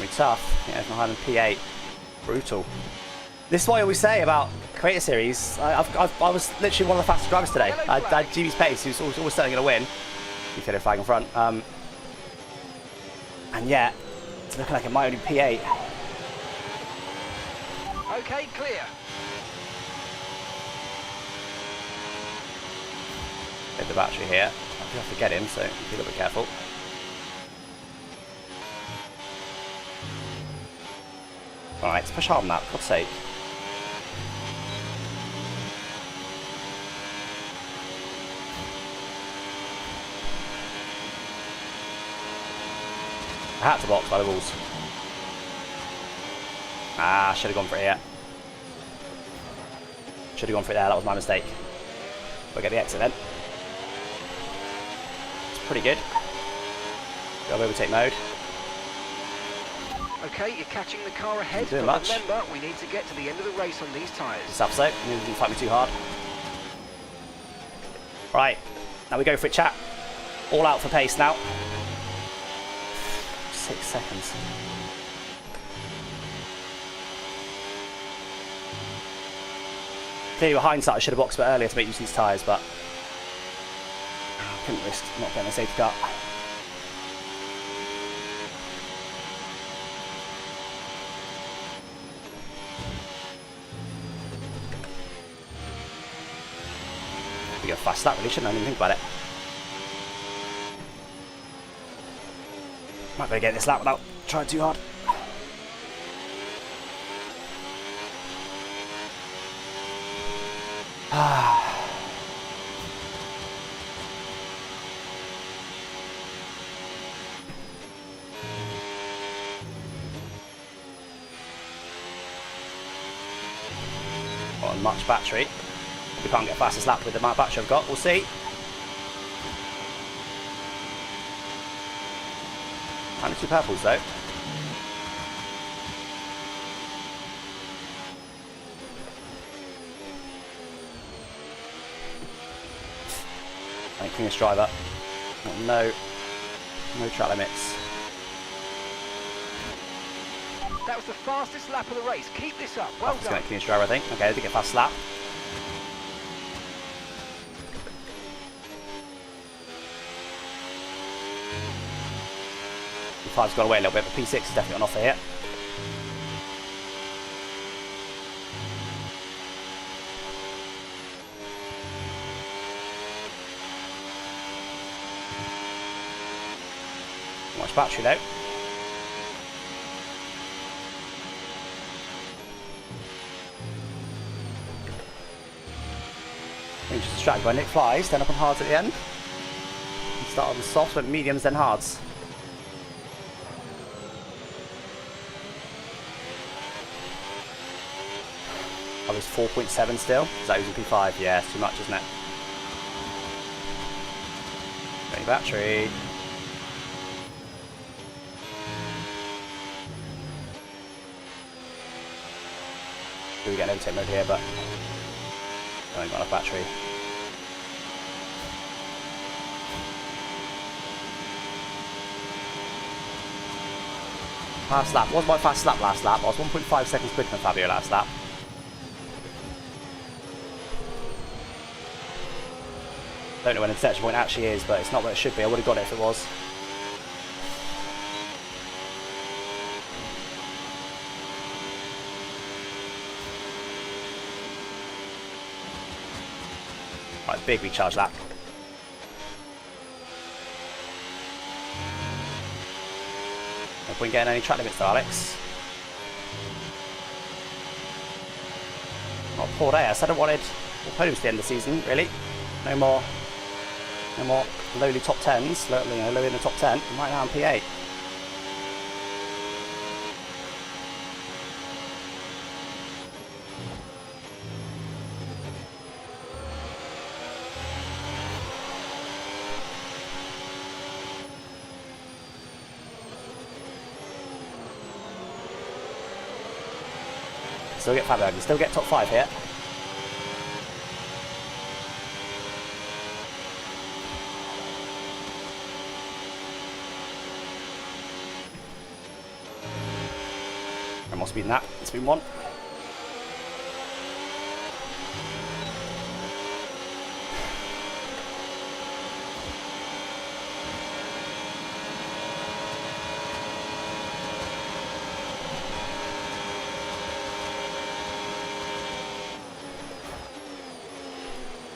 Gonna be tough. Yeah, from higher than P8. Brutal. This is what I always say about Creator Series. I was literally one of the fastest drivers today. I had GB's pace, who's always certainly going to win. You feel a flag in front. And yet, it's looking like it might only be P8. Okay, clear. Hit the battery here. I do have to get him, so be a little bit careful. Alright, let's push hard on that, for God's sake. I had to box by the rules. Ah, should have gone for it here. Should have gone for it there, that was my mistake. We'll get the exit then. It's pretty good. Go overtake mode. Okay, you're catching the car ahead, Doing but much. remember, we need to get to the end of the race on these tyres. Just up so, you didn't fight me too hard. Right, now we go for it, chat. All out for pace now. 6 seconds. Clearly with hindsight I should have boxed a bit earlier to make use of these tyres, but couldn't risk not getting a safety car. We go fast lap really, shouldn't I? Didn't even think about it. Might be able to get this lap without trying too hard. Got a much battery. We can't get fastest lap with the amount of battery I've got. We'll see. Only 2 purples though. Thank cleanest driver. No track limits. That was the fastest lap of the race. Keep this up. Well That's done. going to cleanest driver, I think. Okay, I did get fast lap. P5's got away a little bit, but P6 is definitely on offer here. Much battery though. Just distracted by Nick Flies, then up on hards at the end. Start on the softs, went mediums, then hards. I was 4.7 still. Is that using P5? Yeah, it's too much, isn't it? Getting battery. We get an overtake mode here, but I ain't got enough battery. Fast lap. What was my fast lap last lap? I was 1.5 seconds quicker than Fabio last lap. Don't know when the detection point actually is, but it's not what it should be. I would have got it if it was. Right, big recharge lap. No point getting any track limits though, Alex. Oh, poor day. I said I wanted podiums at the end of the season, really. No more lowly top 10s, low in the top 10. Right now I'm P8. Still get Fabio, still get top 5 here. more speed than that. It's been one.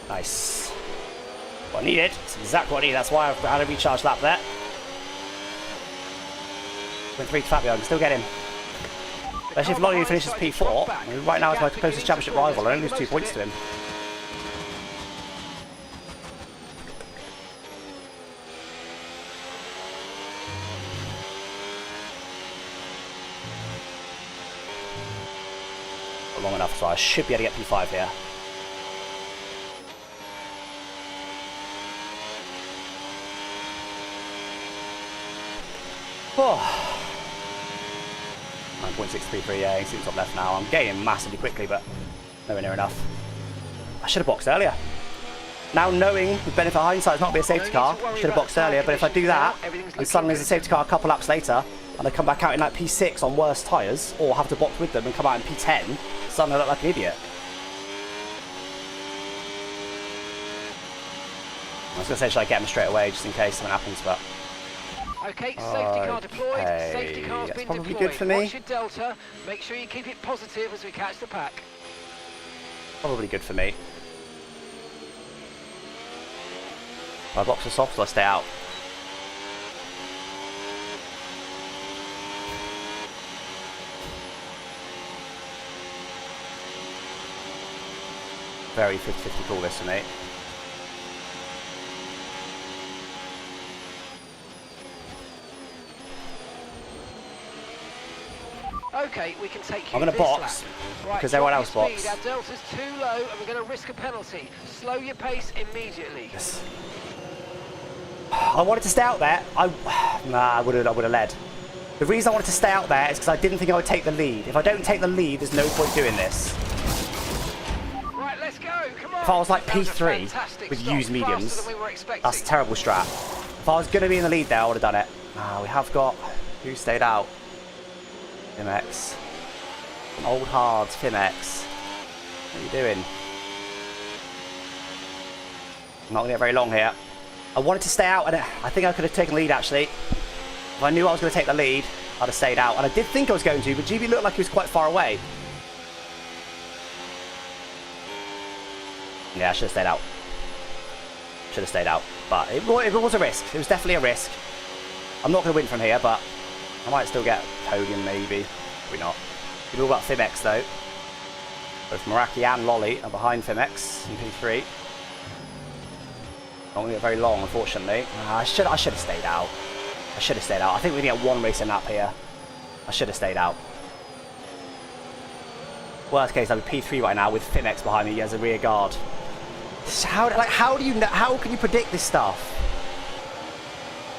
Nice. What I needed. It's exactly what I needed. That's why I've had a recharge lap there. Went 3 to Fabio. I can still get him. Especially if Lonnie finishes P4. I mean, right now it's my closest championship rival. I only lose 2 points to him. Not long enough, so I should be able to get P5 here. Oh. 9.633, yeah, he's top left now. I'm getting massively quickly, but nowhere near enough. I should have boxed earlier. Now knowing the benefit of hindsight is not be a safety car, I should have boxed earlier, but if I do that, and suddenly there's a safety car a couple laps later, and I come back out in like P6 on worse tyres, or have to box with them and come out in P10, suddenly I look like an idiot. I was going to say, should I get him straight away, just in case something happens, but... Okay, safety car deployed. Safety car's been probably deployed. Good for me. Watch your delta. Make sure you keep it positive as we catch the pack. Probably good for me. My box is soft, so I stay out. Very 50-50 call this for me. Okay, we can take you. I'm going to box because everyone else boxed. Our delta's too low, and we're going to risk a penalty. Slow your pace immediately. Yes. I wanted to stay out there. I would have led. The reason I wanted to stay out there is because I didn't think I would take the lead. If I don't take the lead, there's no point doing this. Right, let's go. Come on. If I was like P3 with used mediums, that's a terrible strat. If I was going to be in the lead there, I would have done it. We have got... Who stayed out? Fimex. Old Hards, Fimex. What are you doing? I'm not going to get very long here. I wanted to stay out, and I think I could have taken the lead actually. If I knew I was going to take the lead, I'd have stayed out. And I did think I was going to, but GB looked like he was quite far away. Yeah, I should have stayed out. Should have stayed out. But it was a risk. It was definitely a risk. I'm not going to win from here, but I might still get a podium maybe. Probably not. It's all about Fimex though. Both Meraki and Lolly are behind Fimex in P3. Not going to get very long, unfortunately. I should have stayed out. I should have stayed out. I think we're going to get one racing lap here. I should have stayed out. Worst case, I'd be P3 right now with Fimex behind me as a rear guard. How do you know? How can you predict this stuff?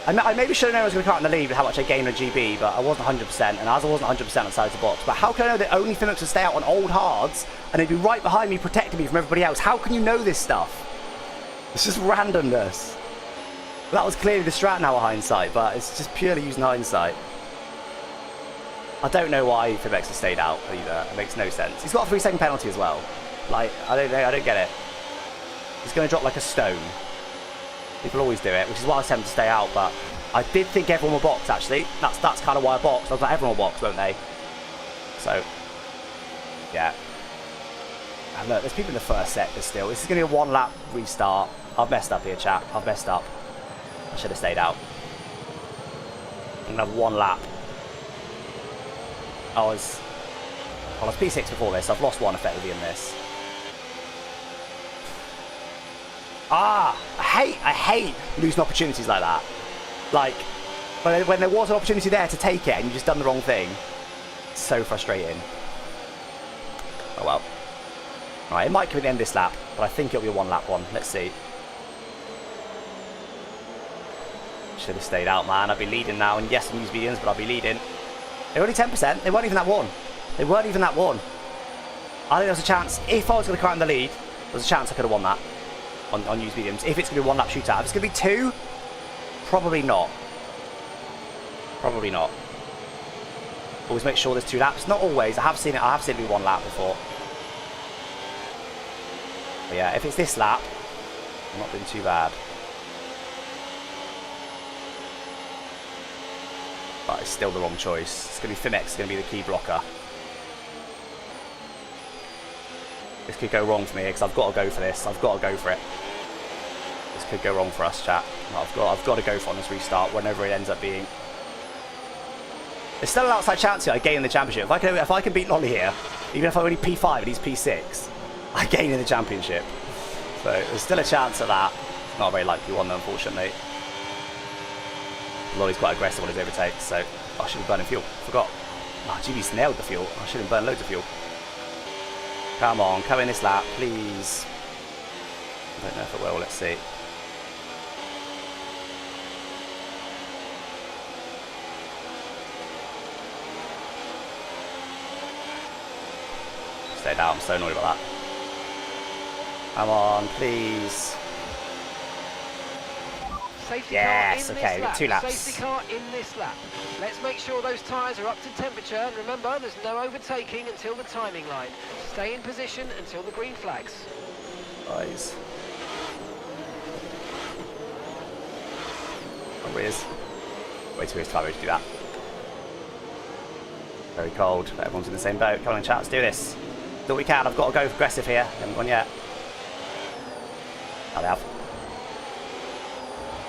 I maybe should have known I was going to come out in the lead with how much I gained on GB, but I wasn't 100%, and as I wasn't 100% on side of the box. But how can I know that only Fimex would stay out on old hards, and they'd be right behind me, protecting me from everybody else? How can you know this stuff? It's just randomness. That was clearly the strat now, hindsight, but it's just purely using hindsight. I don't know why Fimex has stayed out either. It makes no sense. He's got a 3-second penalty as well. Like, I don't get it. He's going to drop like a stone. People always do it, which is why I was tempted to stay out, but I did think everyone will box, actually. That's kind of why I boxed. I was like, everyone will box, won't they? So, yeah. And look, there's people in the first sector still. This is going to be a 1-lap restart. I've messed up here, chat. I've messed up. I should have stayed out. I'm going to have 1 lap. I was P6 before this. I've lost 1 effectively in this. I hate losing opportunities like that. Like, when there was an opportunity there to take it and you just done the wrong thing. It's so frustrating. Oh well. Right, it might come at the end of this lap, but I think it'll be a 1-lap one. Let's see. Should have stayed out, man. I'd be leading now, and yes, I'm using mediums, but I'll be leading. They're only 10%. They weren't even that one. They weren't even that one. I think there's a chance, if I was going to come out in the lead, there's a chance I could have won that. On used mediums. If it's going to be a 1-lap shootout. If it's going to be 2, probably not. Probably not. Always make sure there's 2 laps. Not always. I have seen it be 1 lap before. But yeah, if it's this lap, I'm not doing too bad. But it's still the wrong choice. It's going to be Fimex. It's going to be the key blocker. This could go wrong for me because I've got to go for this. I've got to go for it. This could go wrong for us, chat. I've got to go for on this restart, whenever it ends up being. There's still an outside chance here I gain in the championship. If I can beat Lolly here, even if I'm only P5 and he's P6, I gain in the championship. So there's still a chance of that. Not a very likely one though, unfortunately. Lolly's quite aggressive on his overtakes, so I should be burning fuel. Forgot. Oh, GB's nailed the fuel. I should have burned loads of fuel. Come on, come in this lap, please. I don't know if it will, let's see. Stay down, I'm so annoyed about that. Come on, please. Safety Yes, car in okay, this lap. 2 laps. Safety car in this lap. Let's make sure those tyres are up to temperature, and remember, there's no overtaking until the timing line. Stay in position until the green flags. Guys. Oh, it is. Way too time to do that. Very cold, but everyone's in the same boat. Come on, chat, let's do this. Do what we can. I've got to go aggressive here. Haven't gone yet. Oh, they have.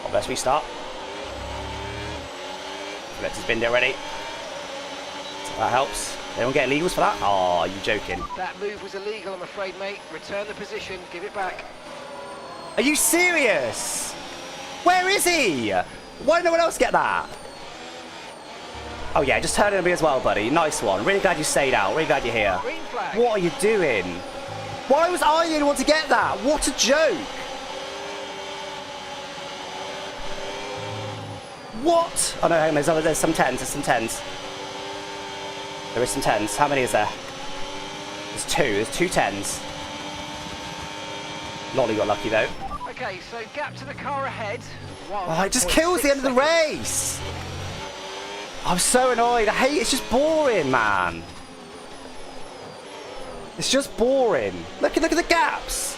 Oh, let's restart. Let's just binned it already. So that helps. They don't get illegals for that? Oh, are you joking? That move was illegal, I'm afraid, mate. Return the position, give it back. Are you serious? Where is he? Why did no one else get that? Oh yeah, just turn in a bit as well, buddy. Nice one. Really glad you stayed out. Really glad you're here. Green flag. What are you doing? Why was I the only one to get that? What a joke. What? Oh no, hang on, there's some 10s. There's some 10s. There is some 10s. How many is there? There's 2. There's 2 10s. Lolly got lucky though. Okay, so gap to the car ahead. Oh, it just kills the end of the race. I'm so annoyed. I hate it. It's just boring, man. It's just boring. Look at the gaps.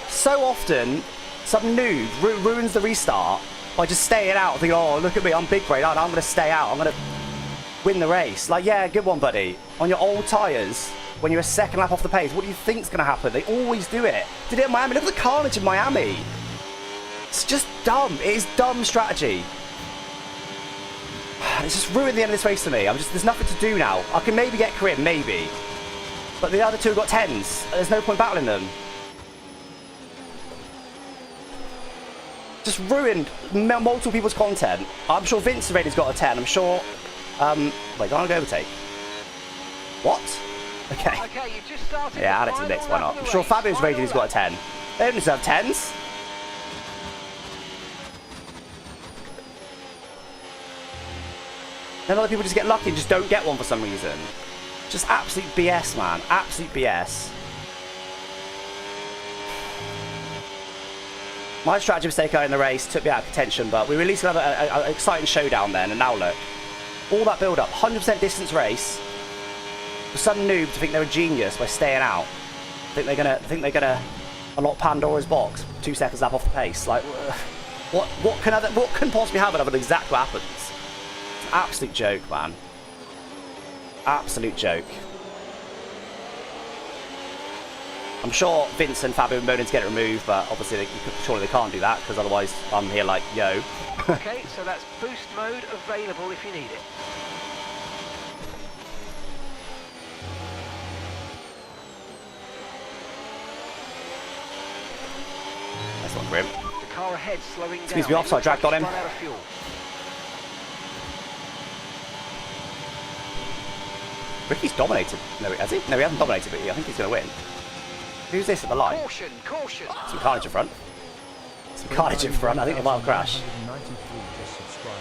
So often, some noob ruins the restart by just staying out. Thinking, oh, look at me, I'm big brain. I'm going to stay out. I'm going to win the race. Like, yeah, good one, buddy. On your old tyres, when you're a second lap off the pace, what do you think's going to happen? They always do it. Did it in Miami. Look at the carnage in Miami. It's just dumb. It is dumb strategy. It's just ruined the end of this race for me. There's nothing to do now. I can maybe get Karim, maybe. But the other 2 have got 10s. There's no point battling them. Just ruined multiple people's content. I'm sure Vince Rader's got a 10. I'm sure... wait, don't I go overtake? What? Okay. Okay, you just started. Yeah, add it to the mix, why not? I'm sure Fabio's rated has got a 10. They don't deserve 10s. Then other people just get lucky and just don't get one for some reason. Just absolute BS, man. Absolute BS. My strategy mistake in the race took me out of contention, but we were at least going to have an exciting showdown then, and now look. All that build-up, 100% distance race. For some noob to think they're a genius by staying out. Think they're gonna unlock Pandora's box 2 seconds lap off the pace. Like, what can possibly happen other than exactly what happens? It's an absolute joke, man. Absolute joke. I'm sure Vince and Fabio and Monin to get it removed, but obviously surely they can't do that because otherwise I'm here like, yo. Okay, so that's boost mode available if you need it. That's not grim. The car ahead slowing down. Excuse me, offside dragged on him. Run out of fuel. Ricky's dominated. No, has he? No, he hasn't dominated, but I think he's going to win. Who's this at the line? Caution, caution. Some carnage in front. Some carnage in front. I think it might have crashed.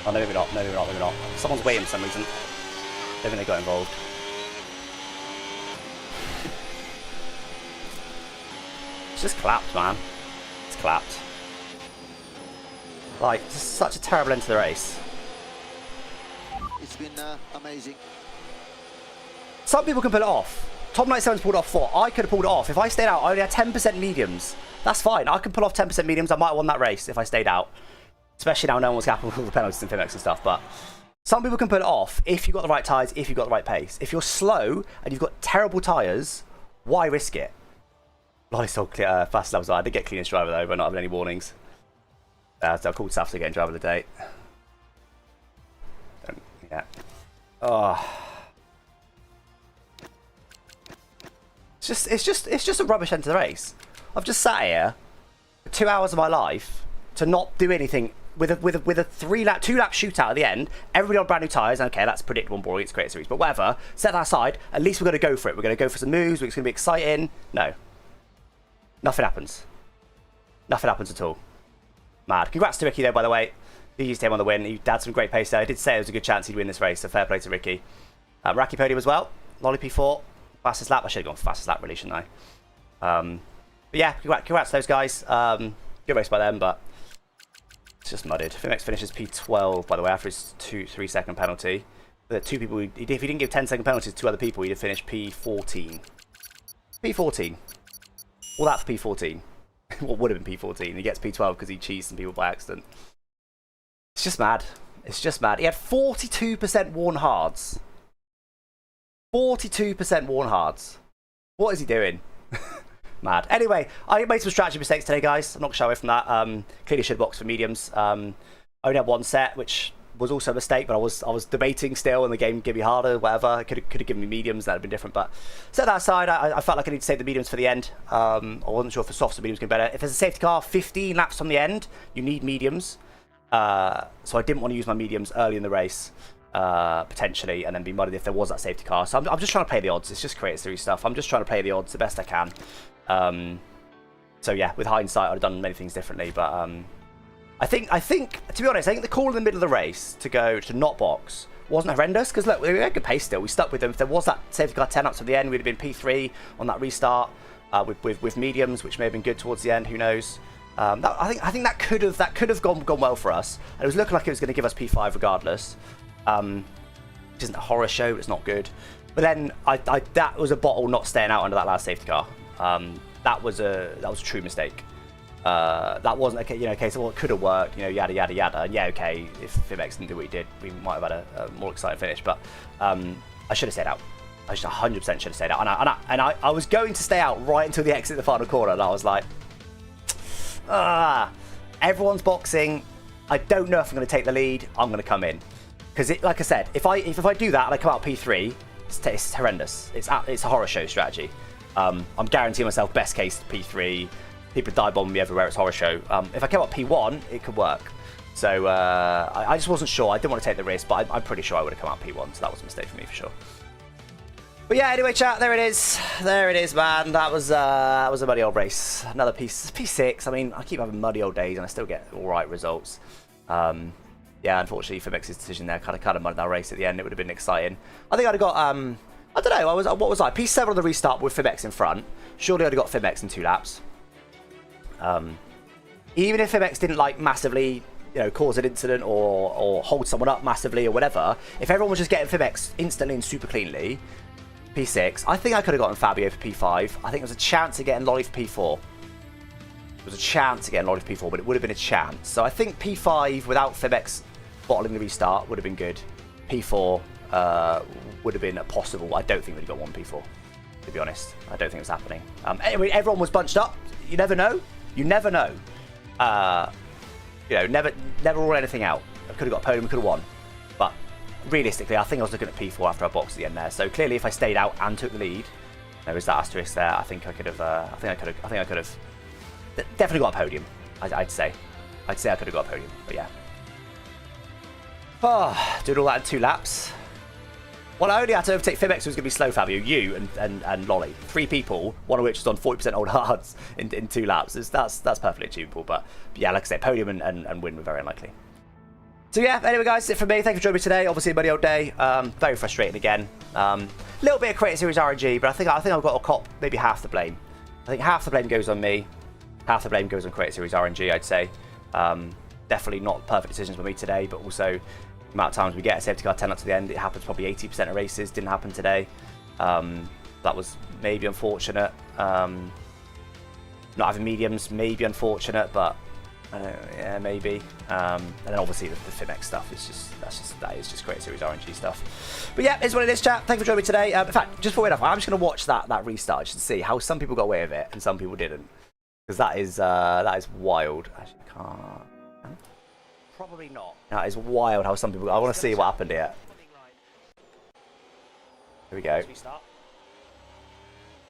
Oh, no, maybe not. No, maybe not. Maybe not. Someone's waiting for some reason. I don't think they got involved. It's just clapped, man. It's clapped. Like, just such a terrible end to the race. It's been amazing. Some people can pull it off. Tom 97's pulled off 4. I could have pulled it off. If I stayed out, I only had 10% mediums. That's fine. I can pull off 10% mediums. I might have won that race if I stayed out. Especially now no one's happened with all the penalties and Fimex and stuff. But some people can pull it off if you've got the right tyres, if you've got the right pace. If you're slow and you've got terrible tyres, why risk it? Lolly still fast levels. I did get cleanest driver though, but not having any warnings. So I called Saf to get driver of the day. Yeah. Oh. It's just a rubbish end to the race. I've just sat here for 2 hours of my life to not do anything with a 2-lap shootout at the end. Everybody on brand new tyres. Okay, that's predictable and boring. It's Creator Series, but whatever. Set that aside. At least we're going to go for it. We're going to go for some moves. It's going to be exciting. No. Nothing happens. Nothing happens at all. Mad. Congrats to Ricky though, by the way. He used him on the win. He had some great pace there. I did say there was a good chance he'd win this race, so fair play to Ricky. Raki podium as well. Lolly P4. Fastest lap. I should have gone for fastest lap really, shouldn't I? But yeah, congrats to those guys. Good race by them, but it's just mudded. Fimex finishes P12, by the way, after his 2-3 second penalty. The two people, if he didn't give 10-second penalties to other people, he'd have finished P14. P14. All that for P14. What would have been P14? He gets P12 because he cheesed some people by accident. It's just mad. It's just mad. He had 42% worn hards. 42% worn hards. What is he doing? Mad. Anyway, I made some strategy mistakes today, guys. I'm not going to shy away from that. Clearly should have boxed for mediums. I only had one set, which was also a mistake, but I was debating still, and the game gave me harder, whatever. Could have given me mediums, that would have been different. But set that aside, I felt like I need to save the mediums for the end. I wasn't sure if the softs or mediums could be better. If there's a safety car 15 laps from the end, you need mediums. So I didn't want to use my mediums early in the race. Potentially, and then be muddied if there was that safety car. So I'm just trying to play the odds. It's just Creator Series stuff. I'm just trying to play the odds the best I can. So yeah, with hindsight, I'd have done many things differently. But I think to be honest, I think the call in the middle of the race to go to not box wasn't horrendous, because look, we had good pace still. We stuck with them. If there was that safety car 10 ups at the end, we'd have been P3 on that restart with mediums, which may have been good towards the end. Who knows? I think that could have gone well for us. And it was looking like it was going to give us P5 regardless. Which isn't a horror show, but it's not good. But then that was a bottle not staying out under that last safety car. That was a true mistake. That wasn't a case of, well, it could have worked, yada yada yada. And yeah, okay, if Fimex didn't do what he did, we might have had a more exciting finish. But I should have stayed out. I just 100% should have stayed out. And I was going to stay out right until the exit of the final corner, and I was like, everyone's boxing. I don't know if I'm going to take the lead. I'm going to come in. Because, like I said, if I do that and I come out P3, it's horrendous. It's a horror show strategy. I'm guaranteeing myself best case P3. People dive bombing me everywhere. It's horror show. If I came out P1, it could work. So I just wasn't sure. I didn't want to take the risk, but I'm pretty sure I would have come out P1. So that was a mistake for me for sure. But yeah, anyway, chat. There it is. There it is, man. That was a muddy old race. Another P6. I mean, I keep having muddy old days, and I still get all right results. Yeah, unfortunately, Fimex's decision there kind of mudded that race at the end. It would have been exciting. I think I'd have got, I don't know, what was I? P7 on the restart with Fimex in front. Surely I'd have got Fimex in 2 laps. Even if Fimex didn't, like, massively, cause an incident or hold someone up massively or whatever, if everyone was just getting Fimex instantly and super cleanly, P6, I think I could have gotten Fabio for P5. I think there was a chance of getting Lolly for P4. There was a chance of getting Lolly for P4, but it would have been a chance. So I think P5 without Fimex bottling the restart would have been good. P4 would have been a possible. I don't think we'd have got 1 P4, to be honest. I don't think it was happening. Anyway, everyone was bunched up. You never know. You never know. Never rule anything out. I could have got a podium, we could have won. But realistically, I think I was looking at P4 after I boxed at the end there. So clearly, if I stayed out and took the lead, there is that asterisk there. I think I could have. I think I could have definitely got a podium. I'd say I could have got a podium. But yeah. Oh, doing all that in 2 laps. Well, I only had to overtake Fimex, who was going to be slow, Fabio, you and Lolly. 3 people, one of which was on 40% old hards in 2 laps. That's perfectly achievable. But yeah, like I said, podium and win were very unlikely. So yeah, anyway, guys, that's it from me. Thank you for joining me today. Obviously, a muddy old day. Very frustrating again. Little bit of Creator Series RNG, but I think I've got to cop maybe half the blame. I think half the blame goes on me. Half the blame goes on Creator Series RNG, I'd say. Definitely not perfect decisions by me today, but also amount of times we get a safety car 10 up to the end. It happens probably 80% of races. Didn't happen today. That was maybe unfortunate. Not having mediums, maybe unfortunate, but yeah, maybe. And then obviously the Fimex stuff is that is just Creator Series RNG stuff. But yeah, it's what it is, chat. Thank you for joining me today. In fact, just for enough, I'm just going to watch that restart just to see how some people got away with it and some people didn't, because that is wild. Actually, can't. Probably not. That is wild how some people. I want to see what happened here. Here we go.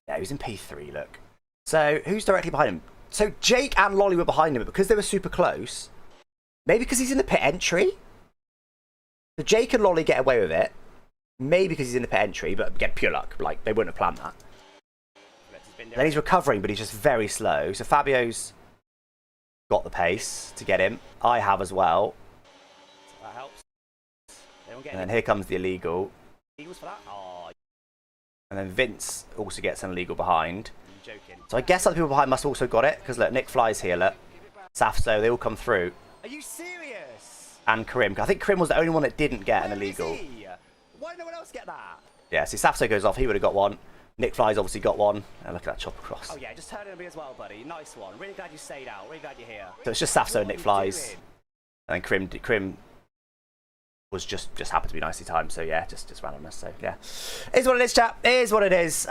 Yeah, he was in P3. Look. So who's directly behind him? So Jake and Lolly were behind him, but because they were super close, maybe because he's in the pit entry. So Jake and Lolly get away with it, maybe because he's in the pit entry, but again, pure luck. Like, they wouldn't have planned that. Then he's recovering, but he's just very slow. So Fabio's got the pace to get him. I have as well. That helps. And then here comes the illegal. And then Vince also gets an illegal behind. So I guess other people behind must also got it, because look, Nick Fly's here, look. Safso, they all come through. Are you serious? And Karim. I think Karim was the only one that didn't get an illegal. Why did no one else get that? Yeah, see, Safso goes off, he would have got one. Nick Fly's obviously got one. And look at that chop across. Oh yeah, just turn it on me as well, buddy. Nice one. Really glad you stayed out. Really glad you're here. So it's just Safso and Nick Fly's. And then Karim was just happened to be nicely timed, so yeah, just randomness. So yeah, is what it is, chat. Is what it is.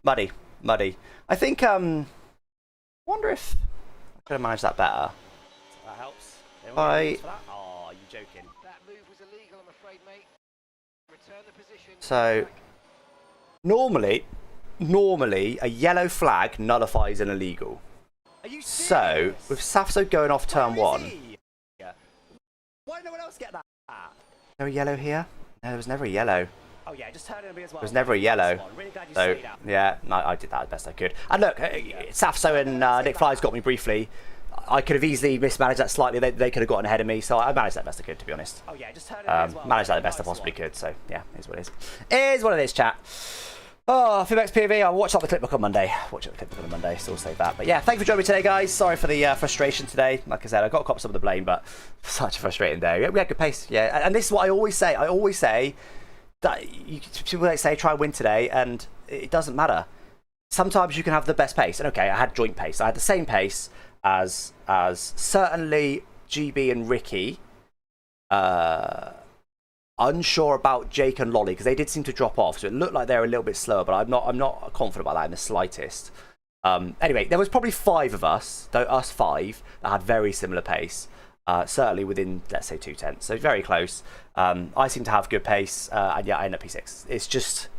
Muddy. I think. Wonder if I could have managed that better. That helps. Oh, you joking? That move was illegal, I'm afraid, mate. Return the position. So normally a yellow flag nullifies an illegal. Are you serious? So with Safso going off turn one. Why did no one else get that? Is there a yellow here? No, there was never a yellow. Oh yeah, just turn it on me as well. There was never a yellow. Really glad you So stayed out. yeah, no, I did that as best I could. And look, Safso and Nick Fly's got me briefly. I could have easily mismanaged that slightly. They could have gotten ahead of me, so I managed that best I could, to be honest. Oh yeah, just turn it on me as well. Managed that the best I possibly could. So yeah, is what it is. Is what it is, chat. Oh, Fimex PV, I'll watch up the clipbook on Monday. Watch up the clipbook on Monday, so we'll save that. But yeah, thank you for joining me today, guys. Sorry for the frustration today. Like I said, I got to cop some of the blame, but such a frustrating day. We had good pace, yeah. And this is what I always say. I always say that people say try and win today, and it doesn't matter. Sometimes you can have the best pace. And okay, I had joint pace. I had the same pace as certainly GB and Ricky. Unsure about Jake and Lolly because they did seem to drop off, so it looked like they were a little bit slower. But I'm not confident about that in the slightest. Anyway, there was probably 5 of us, though us 5, that had very similar pace. Certainly within, let's say, 2/10, so very close. I seem to have good pace, and yeah, I end up P6. It's just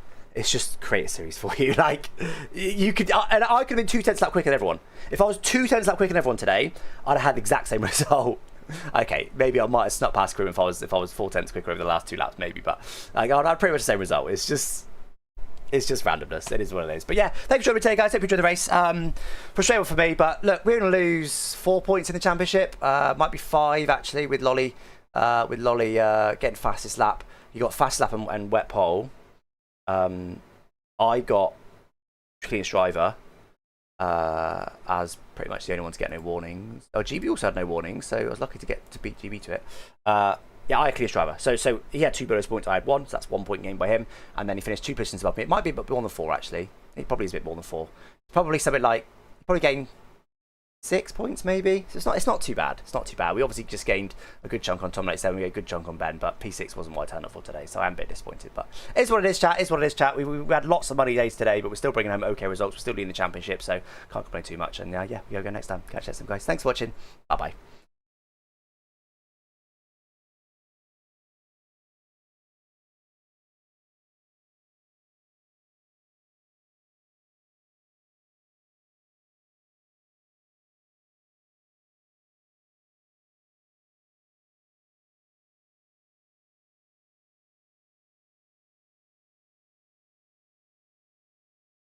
create a series for you. Like you could, and I could have been 2/10 lap quicker than everyone. If I was 2/10 lap quicker than everyone today, I'd have had the exact same result. Okay, maybe I might have snuck past Karim if I was 4/10 quicker over the last 2 laps, maybe. But like, I'd had pretty much the same result. It's just randomness. It is what it is. But yeah, thanks for joining me today, guys. Hope you enjoyed the race. Frustrating for me, but look, we're going to lose 4 points in the championship. Might be 5 actually with Lolly. Getting fastest lap. You got fastest lap and wet pole. I got cleanest driver as pretty much the only one to get no warnings. Oh, GB also had no warnings, so I was lucky to beat GB to it. Yeah, I had cleanest driver. So he had 2 bonus points, I had 1, so that's 1 point gained by him. And then he finished 2 positions above me. It might be a bit more than 4, actually. It probably is a bit more than 4. Probably something like, probably gained 6 points, maybe. So it's not too bad. It's not too bad. We obviously just gained a good chunk on Tom 87. We got a good chunk on Ben, but P6 wasn't what I turned up for today, so I am a bit disappointed. But it's what it is, chat. It's what it is, chat. We had lots of money days today, but we're still bringing home okay results. We're still leading the championship, so can't complain too much. And yeah, we go next time. Catch you next time, guys. Thanks for watching. Bye-bye.